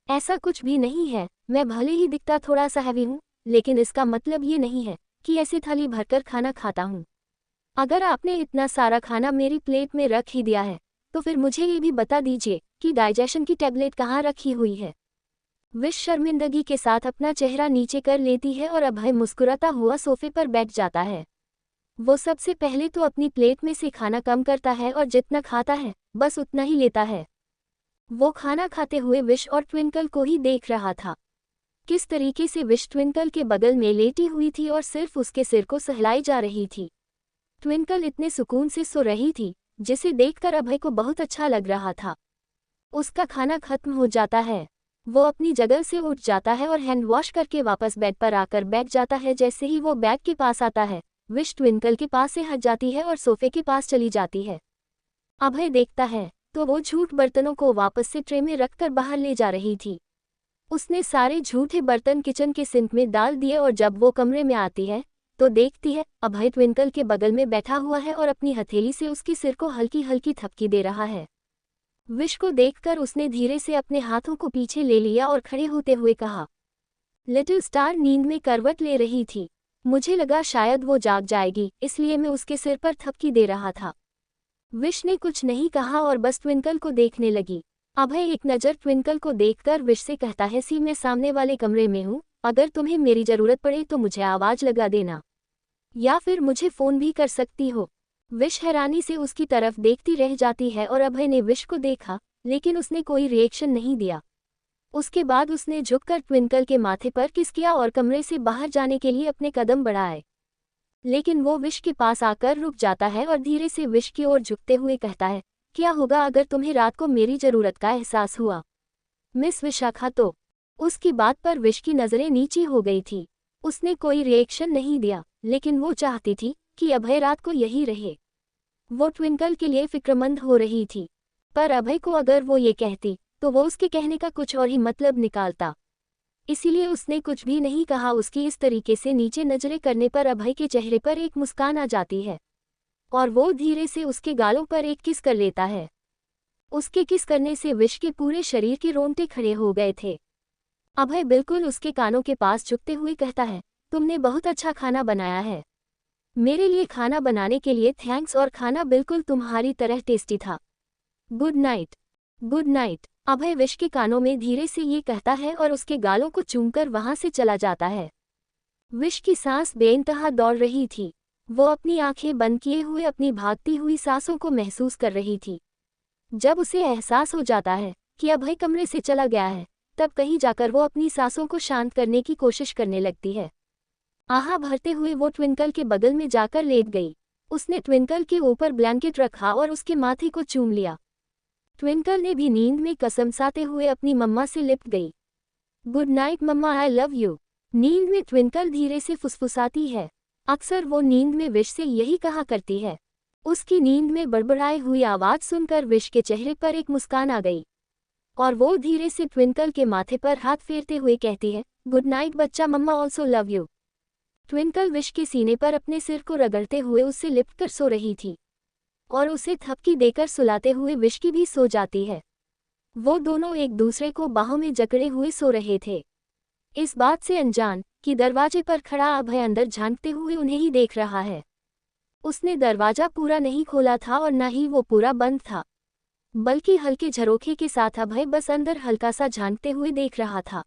ऐसा कुछ भी नहीं है, मैं भले ही दिखता थोड़ा सा हैवी हूँ, लेकिन इसका मतलब ये नहीं है कि ऐसी थाली भरकर खाना खाता हूँ। अगर आपने इतना सारा खाना मेरी प्लेट में रख ही दिया है, तो फिर मुझे ये भी बता दीजिए कि डाइजेशन की टैबलेट कहाँ रखी हुई है। विश शर्मिंदगी के साथ अपना चेहरा नीचे कर लेती है और अभय मुस्कुराता हुआ सोफे पर बैठ जाता है। वो सबसे पहले तो अपनी प्लेट में से खाना कम करता है और जितना खाता है बस उतना ही लेता है। वो खाना खाते हुए विश और ट्विंकल को ही देख रहा था। किस तरीके से विश ट्विंकल के बगल में लेटी हुई थी और सिर्फ उसके सिर को सहलाई जा रही थी। ट्विंकल इतने सुकून से सो रही थी, जिसे देखकर अभय को बहुत अच्छा लग रहा था। उसका खाना खत्म हो जाता है, वो अपनी जगह से उठ जाता है और हैंड वॉश करके वापस बेड पर आकर बैठ जाता है। जैसे ही वो बेड के पास आता है, विश ट्विंकल के पास से हट जाती है और सोफे के पास चली जाती है। अभय देखता है तो वो झूठ बर्तनों को वापस से ट्रे में रखकर बाहर ले जा रही थी। उसने सारे झूठे बर्तन किचन के सिंक में डाल दिए और जब वो कमरे में आती है तो देखती है अभय ट्विंकल के बगल में बैठा हुआ है और अपनी हथेली से उसके सिर को हल्की हल्की थपकी दे रहा है। विश को देखकर उसने धीरे से अपने हाथों को पीछे ले लिया और खड़े होते हुए कहा, लिटिल स्टार नींद में करवट ले रही थी, मुझे लगा शायद वो जाग जाएगी, इसलिए मैं उसके सिर पर थपकी दे रहा था। विश ने कुछ नहीं कहा और बस ट्विंकल को देखने लगी। अभय एक नज़र ट्विंकल को देखकर विश से कहता है, सी मैं सामने वाले कमरे में हूँ, अगर तुम्हें मेरी ज़रूरत पड़े तो मुझे आवाज़ लगा देना, या फिर मुझे फ़ोन भी कर सकती हो। विश हैरानी से उसकी तरफ देखती रह जाती है और अभय ने विश को देखा, लेकिन उसने कोई रिएक्शन नहीं दिया। उसके बाद उसने झुककर ट्विंकल के माथे पर किस किया और कमरे से बाहर जाने के लिए अपने कदम बढ़ाए, लेकिन वो विश के पास आकर रुक जाता है और धीरे से विश की ओर झुकते हुए कहता है, क्या होगा अगर तुम्हें रात को मेरी ज़रूरत का एहसास हुआ, मिस विशाखा? तो उसकी बात पर विश की नज़रें नीची हो गई थी। उसने कोई रिएक्शन नहीं दिया, लेकिन वो चाहती थी कि अभय रात को यही रहे। वो ट्विंकल के लिए फिक्रमंद हो रही थी, पर अभय को अगर वो ये कहती तो वो उसके कहने का कुछ और ही मतलब निकालता, इसीलिए उसने कुछ भी नहीं कहा। उसकी इस तरीके से नीचे नजरें करने पर अभय के चेहरे पर एक मुस्कान आ जाती है और वो धीरे से उसके गालों पर एक किस कर लेता है। उसके किस करने से विश के पूरे शरीर के रोंगटे खड़े हो गए थे। अभय बिल्कुल उसके कानों के पास झुकते हुए कहता है, तुमने बहुत अच्छा खाना बनाया है, मेरे लिए खाना बनाने के लिए थैंक्स, और खाना बिल्कुल तुम्हारी तरह टेस्टी था। Good night. Good night. Abhay Vish के कानों में धीरे से ये कहता है और उसके गालों को चूमकर वहां से चला जाता है। विश की सांस बेइंतहा दौड़ रही थी। वो अपनी आंखें बंद किए हुए अपनी भागती हुई सांसों को महसूस कर रही थी। जब उसे एहसास हो जाता है कि अभय कमरे से चला गया है, तब कहीं जाकर वो अपनी सांसों को शांत करने की कोशिश करने लगती है। आहा भरते हुए वो ट्विंकल के बगल में जाकर लेट गई। उसने ट्विंकल के ऊपर ब्लैंकेट रखा और उसके माथे को चूम लिया। ट्विंकल ने भी नींद में कसमसाते हुए अपनी मम्मा से लिपट गई। Good night mamma, I love you. नींद में ट्विंकल धीरे से फुसफुसाती है। अक्सर वो नींद में विश से यही कहा करती है। उसकी नींद में बड़बड़ाई हुई आवाज़ सुनकर विश के चेहरे पर एक मुस्कान आ गई और वो धीरे से ट्विंकल के माथे पर हाथ फेरते हुए कहती है, गुड नाइट बच्चा, मम्मा also love you. Twinkle Vish के सीने पर अपने सिर को रगड़ते हुए उससे लिपटकर सो रही थी और उसे थपकी देकर सुलाते हुए विश की भी सो जाती है। वो दोनों एक दूसरे को बाहों में जकड़े हुए सो रहे थे, इस बात से अनजान कि दरवाजे पर खड़ा अभय अंदर झांकते हुए उन्हें ही देख रहा है। उसने दरवाजा पूरा नहीं खोला था और न ही वो पूरा बंद था, बल्कि हल्के झरोखे के साथ अभय बस अंदर हल्का सा झांकते हुए देख रहा था।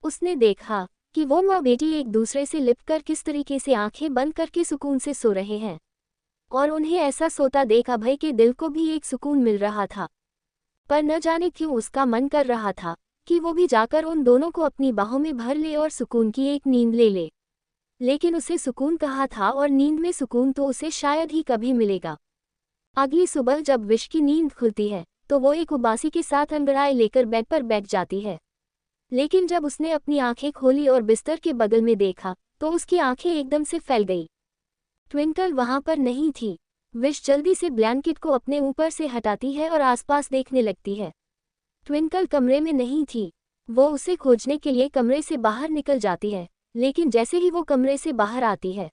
उसने देखा कि वो माँ बेटी एक दूसरे से लिपटकर किस तरीके से आंखें बंद करके सुकून से सो रहे हैं, और उन्हें ऐसा सोता देख अभय के दिल को भी एक सुकून मिल रहा था। पर न जाने क्यों उसका मन कर रहा था कि वो भी जाकर उन दोनों को अपनी बाहों में भर ले और सुकून की एक नींद ले ले। लेकिन उसे सुकून कहाँ था, और नींद में सुकून तो उसे शायद ही कभी मिलेगा। अगली सुबह जब विश की नींद खुलती है तो वो एक उबासी के साथ अंगड़ाई लेकर बेड पर बैठ जाती है। लेकिन जब उसने अपनी आंखें खोली और बिस्तर के बगल में देखा तो उसकी आंखें एकदम से फैल गई। ट्विंकल वहां पर नहीं थी। विश जल्दी से ब्लैंकेट को अपने ऊपर से हटाती है और आसपास देखने लगती है। ट्विंकल कमरे में नहीं थी। वो उसे खोजने के लिए कमरे से बाहर निकल जाती है, लेकिन जैसे ही वो कमरे से बाहर आती है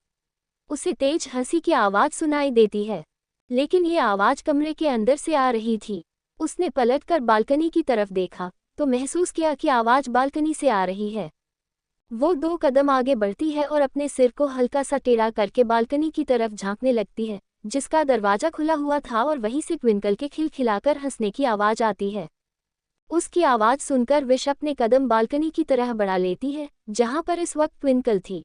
उसे तेज हंसी की आवाज़ सुनाई देती है। लेकिन ये आवाज़ कमरे के अंदर से आ रही थी। उसने पलटकर बालकनी की तरफ देखा तो महसूस किया कि आवाज़ बालकनी से आ रही है। वो 2 कदम आगे बढ़ती है और अपने सिर को हल्का सा टेढ़ा करके बालकनी की तरफ झांकने लगती है, जिसका दरवाज़ा खुला हुआ था और वहीं से ट्विंकल के खिलखिलाकर हंसने की आवाज़ आती है। उसकी आवाज़ सुनकर विश अपने कदम बालकनी की तरह बढ़ा लेती है, जहां पर इस वक्त ट्विंकल थी।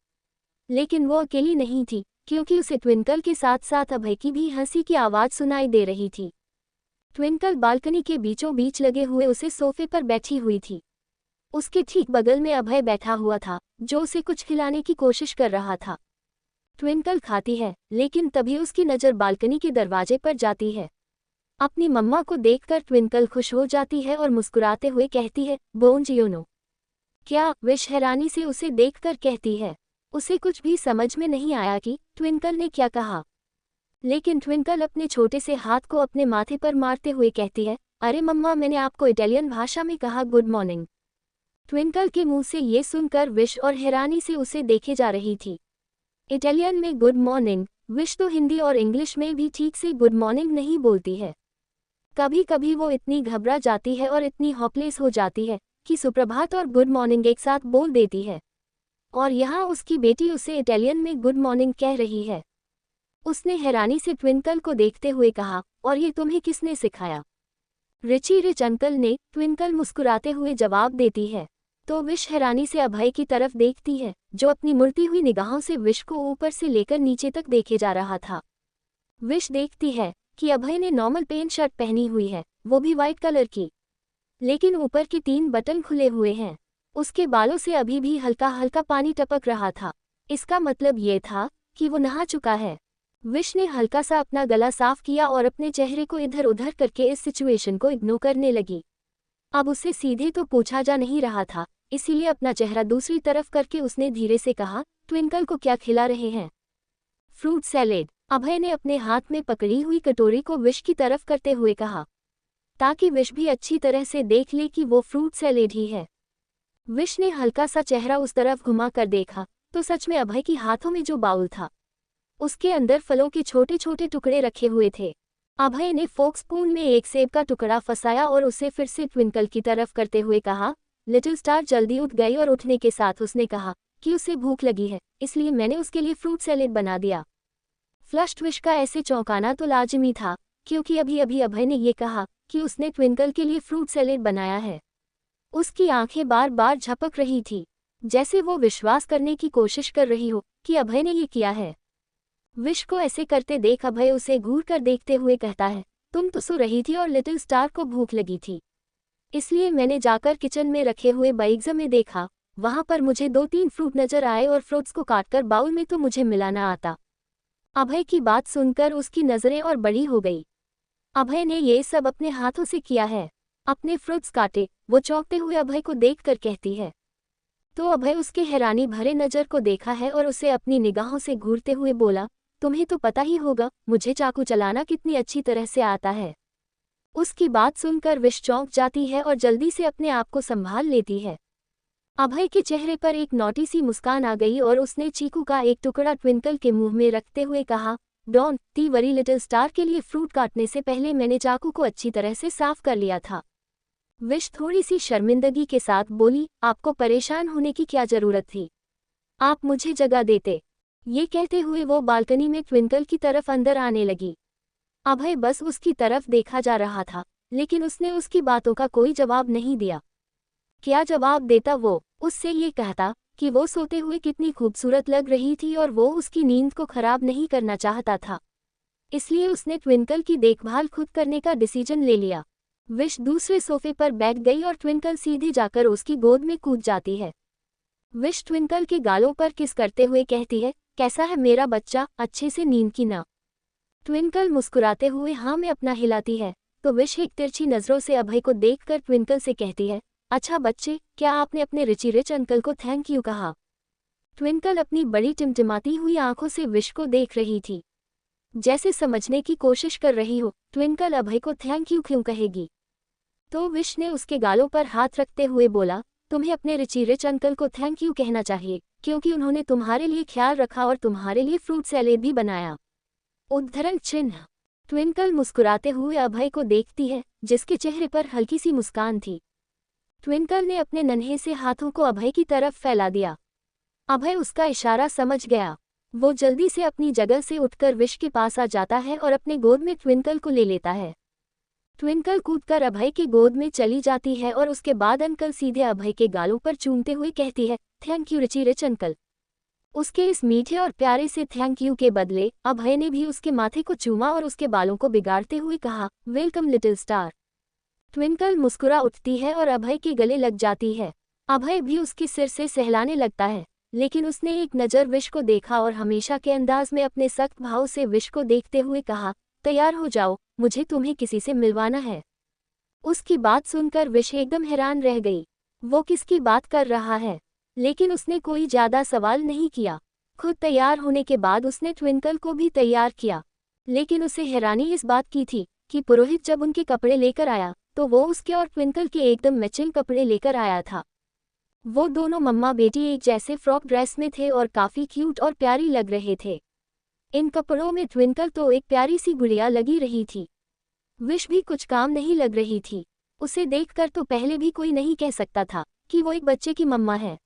लेकिन वो अकेली नहीं थी, क्योंकि उसे ट्विंकल के साथ साथ अभय की भी हंसी की आवाज़ सुनाई दे रही थी। ट्विंकल बालकनी के बीचों बीच लगे हुए उसे सोफे पर बैठी हुई थी। उसके ठीक बगल में अभय बैठा हुआ था, जो उसे कुछ खिलाने की कोशिश कर रहा था। ट्विंकल खाती है, लेकिन तभी उसकी नज़र बालकनी के दरवाजे पर जाती है। अपनी मम्मा को देखकर ट्विंकल खुश हो जाती है और मुस्कुराते हुए कहती है, बोंजियोनो। क्या? विश हैरानी से उसे देखकर कहती है। उसे कुछ भी समझ में नहीं आया कि ट्विंकल ने क्या कहा। लेकिन ट्विंकल अपने छोटे से हाथ को अपने माथे पर मारते हुए कहती है, अरे मम्मा, मैंने आपको इटालियन भाषा में कहा गुड मॉर्निंग। ट्विंकल के मुंह से ये सुनकर विश और हैरानी से उसे देखे जा रही थी। इटालियन में गुड मॉर्निंग। विश तो हिंदी और इंग्लिश में भी ठीक से गुड मॉर्निंग नहीं बोलती है। कभी कभी वो इतनी घबरा जाती है और इतनी हॉपलेस हो जाती है कि सुप्रभात और गुड मॉर्निंग एक साथ बोल देती है। और यहाँ उसकी बेटी उसे इटालियन में गुड मॉर्निंग कह रही है। उसने हैरानी से ट्विंकल को देखते हुए कहा, और ये तुम्हें किसने सिखाया? रिची रिच अंकल ने, ट्विंकल मुस्कुराते हुए जवाब देती है। तो विश हैरानी से अभय की तरफ देखती है, जो अपनी मुड़ती हुई निगाहों से विश को ऊपर से लेकर नीचे तक देखे जा रहा था। विश देखती है कि अभय ने नॉर्मल पेन शर्ट पहनी हुई है, वो भी वाइट कलर की, लेकिन ऊपर के 3 बटन खुले हुए हैं। उसके बालों से अभी भी हल्का हल्का पानी टपक रहा था। इसका मतलब ये था कि वो नहा चुका है। विश ने हल्का सा अपना गला साफ किया और अपने चेहरे को इधर उधर करके इस सिचुएशन को इग्नोर करने लगी। अब उसे सीधे तो पूछा जा नहीं रहा था, इसीलिए अपना चेहरा दूसरी तरफ करके उसने धीरे से कहा, ट्विंकल को क्या खिला रहे हैं? Fruit salad. अभय ने अपने हाथ में पकड़ी हुई कटोरी को विश की तरफ करते हुए कहा, ताकि विश भी अच्छी तरह से देख ले कि वो फ्रूट सैलेड ही है। विश ने हल्का सा चेहरा उस तरफ घुमा कर देखा तो सच में अभय की हाथों में जो बाउल था उसके अंदर फलों के छोटे छोटे टुकड़े रखे हुए थे। अभय ने फोक स्पून में एक सेब का टुकड़ा फंसाया और उसे फिर से ट्विंकल की तरफ करते हुए कहा। लिटिल स्टार जल्दी उठ गई और उठने के साथ उसने कहा कि उसे भूख लगी है, इसलिए मैंने उसके लिए फ्रूट सैलेड बना दिया। फ्लश्ड विश का ऐसे चौंकाना तो लाजिमी था, क्योंकि अभी अभी अभय ने ये कहा कि उसने ट्विंकल के लिए फ्रूट सैलेड बनाया है। उसकी आंखें बार बार झपक रही थी, जैसे वो विश्वास करने की कोशिश कर रही हो कि अभय ने ये किया है। विश को ऐसे करते देख अभय उसे घूर कर देखते हुए कहता है, तुम तो सो रही थी और लिटिल स्टार को भूख लगी थी, इसलिए मैंने जाकर किचन में रखे हुए बाइग्स में देखा। वहां पर मुझे 2-3 फ्रूट नजर आए और फ्रूट्स को काटकर बाउल में तो मुझे मिलाना आता। अभय की बात सुनकर उसकी नजरें और बड़ी हो गई। अभय ने ये सब अपने हाथों से किया है, अपने फ्रूट्स काटे। वो चौंकते हुए अभय को देखकर कहती है। तो अभय उसके हैरानी भरे नज़र को देखा है और उसे अपनी निगाहों से घूरते हुए बोला, तुम्हें तो पता ही होगा मुझे चाकू चलाना कितनी अच्छी तरह से आता है। उसकी बात सुनकर विश चौंक जाती है और जल्दी से अपने आप को संभाल लेती है। अभय के चेहरे पर एक नौटी सी मुस्कान आ गई और उसने चीकू का एक टुकड़ा ट्विंकल के मुंह में रखते हुए कहा, don't T worry little star के लिए फ्रूट काटने से पहले मैंने चाकू को अच्छी तरह से साफ कर लिया था। विश थोड़ी सी शर्मिंदगी के साथ बोली, आपको परेशान होने की क्या जरूरत थी, आप मुझे जगह देते। ये कहते हुए वो बालकनी में ट्विंकल की तरफ अंदर आने लगी। अभय बस उसकी तरफ देखा जा रहा था, लेकिन उसने उसकी बातों का कोई जवाब नहीं दिया। क्या जवाब देता वो? उससे ये कहता कि वो सोते हुए कितनी खूबसूरत लग रही थी और वो उसकी नींद को खराब नहीं करना चाहता था, इसलिए उसने ट्विंकल की देखभाल खुद करने का डिसीजन ले लिया। विश दूसरे सोफे पर बैठ गई और ट्विंकल सीधे जाकर उसकी गोद में कूद जाती है। विश ट्विंकल के गालों पर किस करते हुए कहती है, कैसा है मेरा बच्चा, अच्छे से नींद की ना। ट्विंकल मुस्कुराते हुए हाँ में अपना हिलाती है, तो विश एक तिरछी नजरों से अभय को देखकर ट्विंकल से कहती है, अच्छा बच्चे, क्या आपने अपने रिची रिच अंकल को थैंक यू कहा? ट्विंकल अपनी बड़ी टिमटिमाती हुई आंखों से विश को देख रही थी, जैसे समझने की कोशिश कर रही हो, ट्विंकल अभय को थैंक यू क्यों कहेगी? तो विश ने उसके गालों पर हाथ रखते हुए बोला, तुम्हें अपने रिची रिच अंकल को थैंक यू कहना चाहिए, क्योंकि उन्होंने तुम्हारे लिए ख्याल रखा और तुम्हारे लिए फ्रूट सैलेड भी बनाया। उद्धरण चिन्ह। ट्विंकल मुस्कुराते हुए अभय को देखती है, जिसके चेहरे पर हल्की सी मुस्कान थी। ट्विंकल ने अपने नन्हे से हाथों को अभय की तरफ फैला दिया। अभय उसका इशारा समझ गया। वो जल्दी से अपनी जगह से उठकर विश के पास आ जाता है और अपने गोद में ट्विंकल को ले लेता है। ट्विंकल कूदकर अभय के गोद में चली जाती है और उसके बाद अंकल सीधे अभय के गालों पर चूमते हुए कहती है, thank you Richie rich uncle. उसके इस मीठे और प्यारे से थैंक यू के बदले अभय ने भी उसके माथे को चूमा और उसके बालों को बिगाड़ते हुए कहा, वेलकम लिटिल स्टार। ट्विंकल मुस्कुरा उठती है और अभय के गले लग जाती है। अभय भी उसके सिर से सहलाने लगता है, लेकिन उसने एक नज़र विश को देखा और हमेशा के अंदाज में अपने सख्त भाव से विश को देखते हुए कहा, तैयार हो जाओ, मुझे तुम्हें किसी से मिलवाना है। उसकी बात सुनकर विश एकदम हैरान रह गई। वो किसकी बात कर रहा है? लेकिन उसने कोई ज्यादा सवाल नहीं किया। खुद तैयार होने के बाद उसने ट्विंकल को भी तैयार किया, लेकिन उसे हैरानी इस बात की थी कि पुरोहित जब उनके कपड़े लेकर आया तो वो उसके और ट्विंकल के एकदम मैचिंग कपड़े लेकर आया था। वो दोनों मम्मा बेटी एक जैसे फ्रॉक ड्रेस में थे और काफी क्यूट और प्यारी लग रहे थे। इन कपड़ों में ट्विंकल तो एक प्यारी सी गुड़िया लगी रही थी। विश भी कुछ काम नहीं लग रही थी। उसे देखकर तो पहले भी कोई नहीं कह सकता था कि वो एक बच्चे की मम्मा है,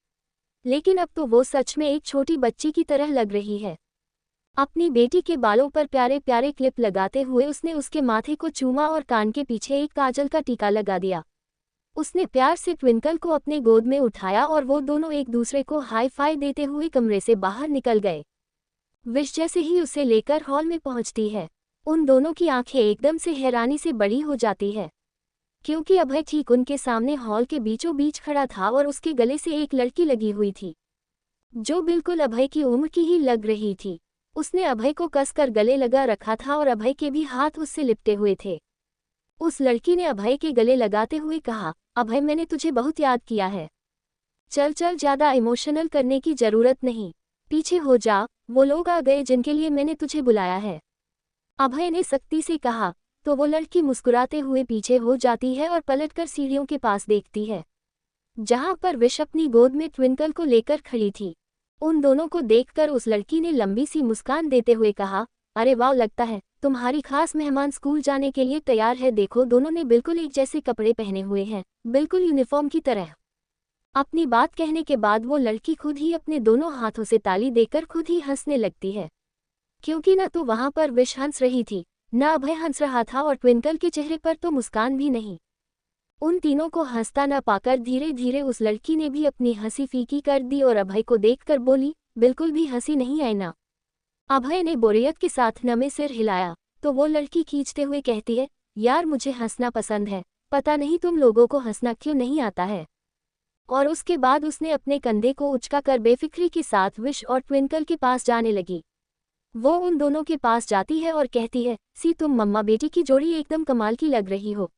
लेकिन अब तो वो सच में एक छोटी बच्ची की तरह लग रही है। अपनी बेटी के बालों पर प्यारे प्यारे क्लिप लगाते हुए उसने उसके माथे को चूमा और कान के पीछे एक काजल का टीका लगा दिया। उसने प्यार से ट्विंकल को अपने गोद में उठाया और वो दोनों एक दूसरे को हाई फाई देते हुए कमरे से बाहर निकल गए। विश जैसे ही उसे लेकर हॉल में पहुंचती है, उन दोनों की आंखें एकदम से हैरानी से बड़ी हो जाती है, क्योंकि अभय ठीक उनके सामने हॉल के बीचों बीच खड़ा था और उसके गले से एक लड़की लगी हुई थी, जो बिल्कुल अभय की उम्र की ही लग रही थी। उसने अभय को कसकर गले लगा रखा था और अभय के भी हाथ उससे लिपटे हुए थे। उस लड़की ने अभय के गले लगाते हुए कहा, अभय मैंने तुझे बहुत याद किया है। चल चल, ज्यादा इमोशनल करने की जरूरत नहीं, पीछे हो जा, वो लोग आ गए जिनके लिए मैंने तुझे बुलाया है। अभय ने सख्ती से कहा, तो वो लड़की मुस्कुराते हुए पीछे हो जाती है और पलटकर सीढ़ियों के पास देखती है, जहां पर विश अपनी गोद में ट्विंकल को लेकर खड़ी थी। उन दोनों को देखकर उस लड़की ने लंबी सी मुस्कान देते हुए कहा, अरे वाह, लगता है तुम्हारी खास मेहमान स्कूल जाने के लिए तैयार है। देखो, दोनों ने बिल्कुल एक जैसे कपड़े पहने हुए हैं, बिल्कुल यूनिफॉर्म की तरह। अपनी बात कहने के बाद वो लड़की खुद ही अपने दोनों हाथों से ताली देकर खुद ही हंसने लगती है, क्योंकि न तो वहां पर विश हंस रही थी, न अभय हंस रहा था और ट्विंकल के चेहरे पर तो मुस्कान भी नहीं। उन तीनों को हंसता न पाकर धीरे धीरे उस लड़की ने भी अपनी हंसी फीकी कर दी और अभय को देखकर बोली, बिल्कुल भी हंसी नहीं आई ना? अभय ने बोरियत के साथ न में सिर हिलाया, तो वो लड़की खींचते हुए कहती है, यार मुझे हंसना पसंद है, पता नहीं तुम लोगों को हंसना क्यों नहीं आता है। और उसके बाद उसने अपने कंधे को उचकाकर बेफिक्री के साथ विश और ट्विंकल के पास जाने लगी। वो उन दोनों के पास जाती है और कहती है, सी तुम मम्मा बेटी की जोड़ी एकदम कमाल की लग रही हो।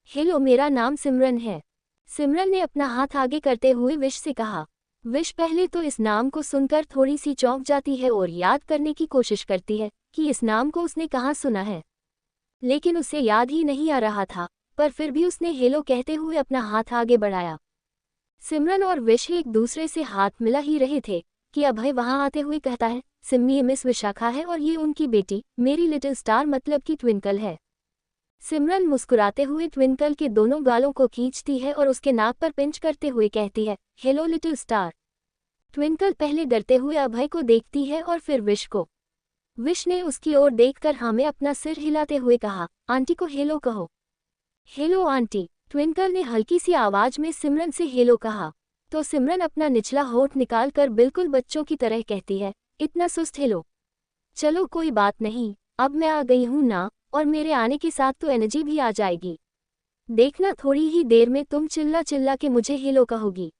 हेलो, मेरा नाम सिमरन है। सिमरन ने अपना हाथ आगे करते हुए विश से कहा। विश पहले तो इस नाम को सुनकर थोड़ी सी चौंक जाती है और याद करने की कोशिश करती है कि इस नाम को उसने कहाँ सुना है, लेकिन उसे याद ही नहीं आ रहा था। पर फिर भी उसने हेलो कहते हुए अपना हाथ आगे बढ़ाया। सिमरन और विश एक दूसरे से हाथ मिला ही रहे थे कि अभय वहां आते हुए कहता है, सिम्मी, ये मिस विशाखा है और ये उनकी बेटी मेरी लिटिल स्टार मतलब कि ट्विंकल है। सिमरन मुस्कुराते हुए ट्विंकल के दोनों गालों को खींचती है और उसके नाक पर पिंच करते हुए कहती है, हेलो लिटिल स्टार। ट्विंकल पहले डरते हुए अभय को देखती है और फिर विश को। विश ने उसकी ओर देखकर हाँ में अपना सिर हिलाते हुए कहा, आंटी को हेलो कहो। Hello aunty. ट्विंकल ने हल्की सी आवाज में सिमरन से हेलो कहा, तो सिमरन अपना निचला होठ निकालकर बिल्कुल बच्चों की तरह कहती है, इतना सुस्त हेलो। चलो कोई बात नहीं, अब मैं आ गई हूँ ना, और मेरे आने के साथ तो एनर्जी भी आ जाएगी। देखना थोड़ी ही देर में तुम चिल्ला चिल्ला के मुझे हेलो कहोगी।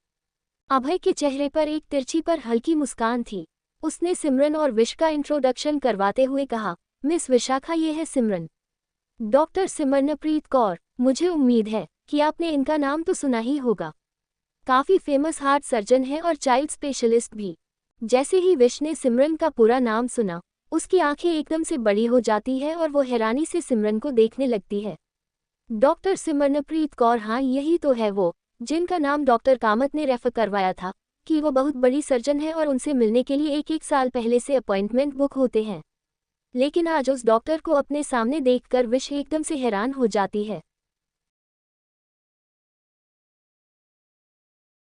अभय के चेहरे पर एक तिरछी पर हल्की मुस्कान थी। उसने सिमरन और विश का इंट्रोडक्शन करवाते हुए कहा, मिस विशाखा, ये है सिमरन, डॉक्टर सिमरनप्रीत कौर। मुझे उम्मीद है कि आपने इनका नाम तो सुना ही होगा। काफ़ी फेमस हार्ट सर्जन है और चाइल्ड स्पेशलिस्ट भी। जैसे ही विश ने सिमरन का पूरा नाम सुना, उसकी आंखें एकदम से बड़ी हो जाती है और वो हैरानी से सिमरन को देखने लगती है। डॉक्टर सिमरनप्रीत कौर, हाँ यही तो है वो जिनका नाम डॉक्टर कामत ने रेफर करवाया था कि वो बहुत बड़ी सर्जन है और उनसे मिलने के लिए एक साल पहले से अपॉइंटमेंट बुक होते हैं। लेकिन आज उस डॉक्टर को अपने सामने देखकर विश एकदम से हैरान हो जाती है।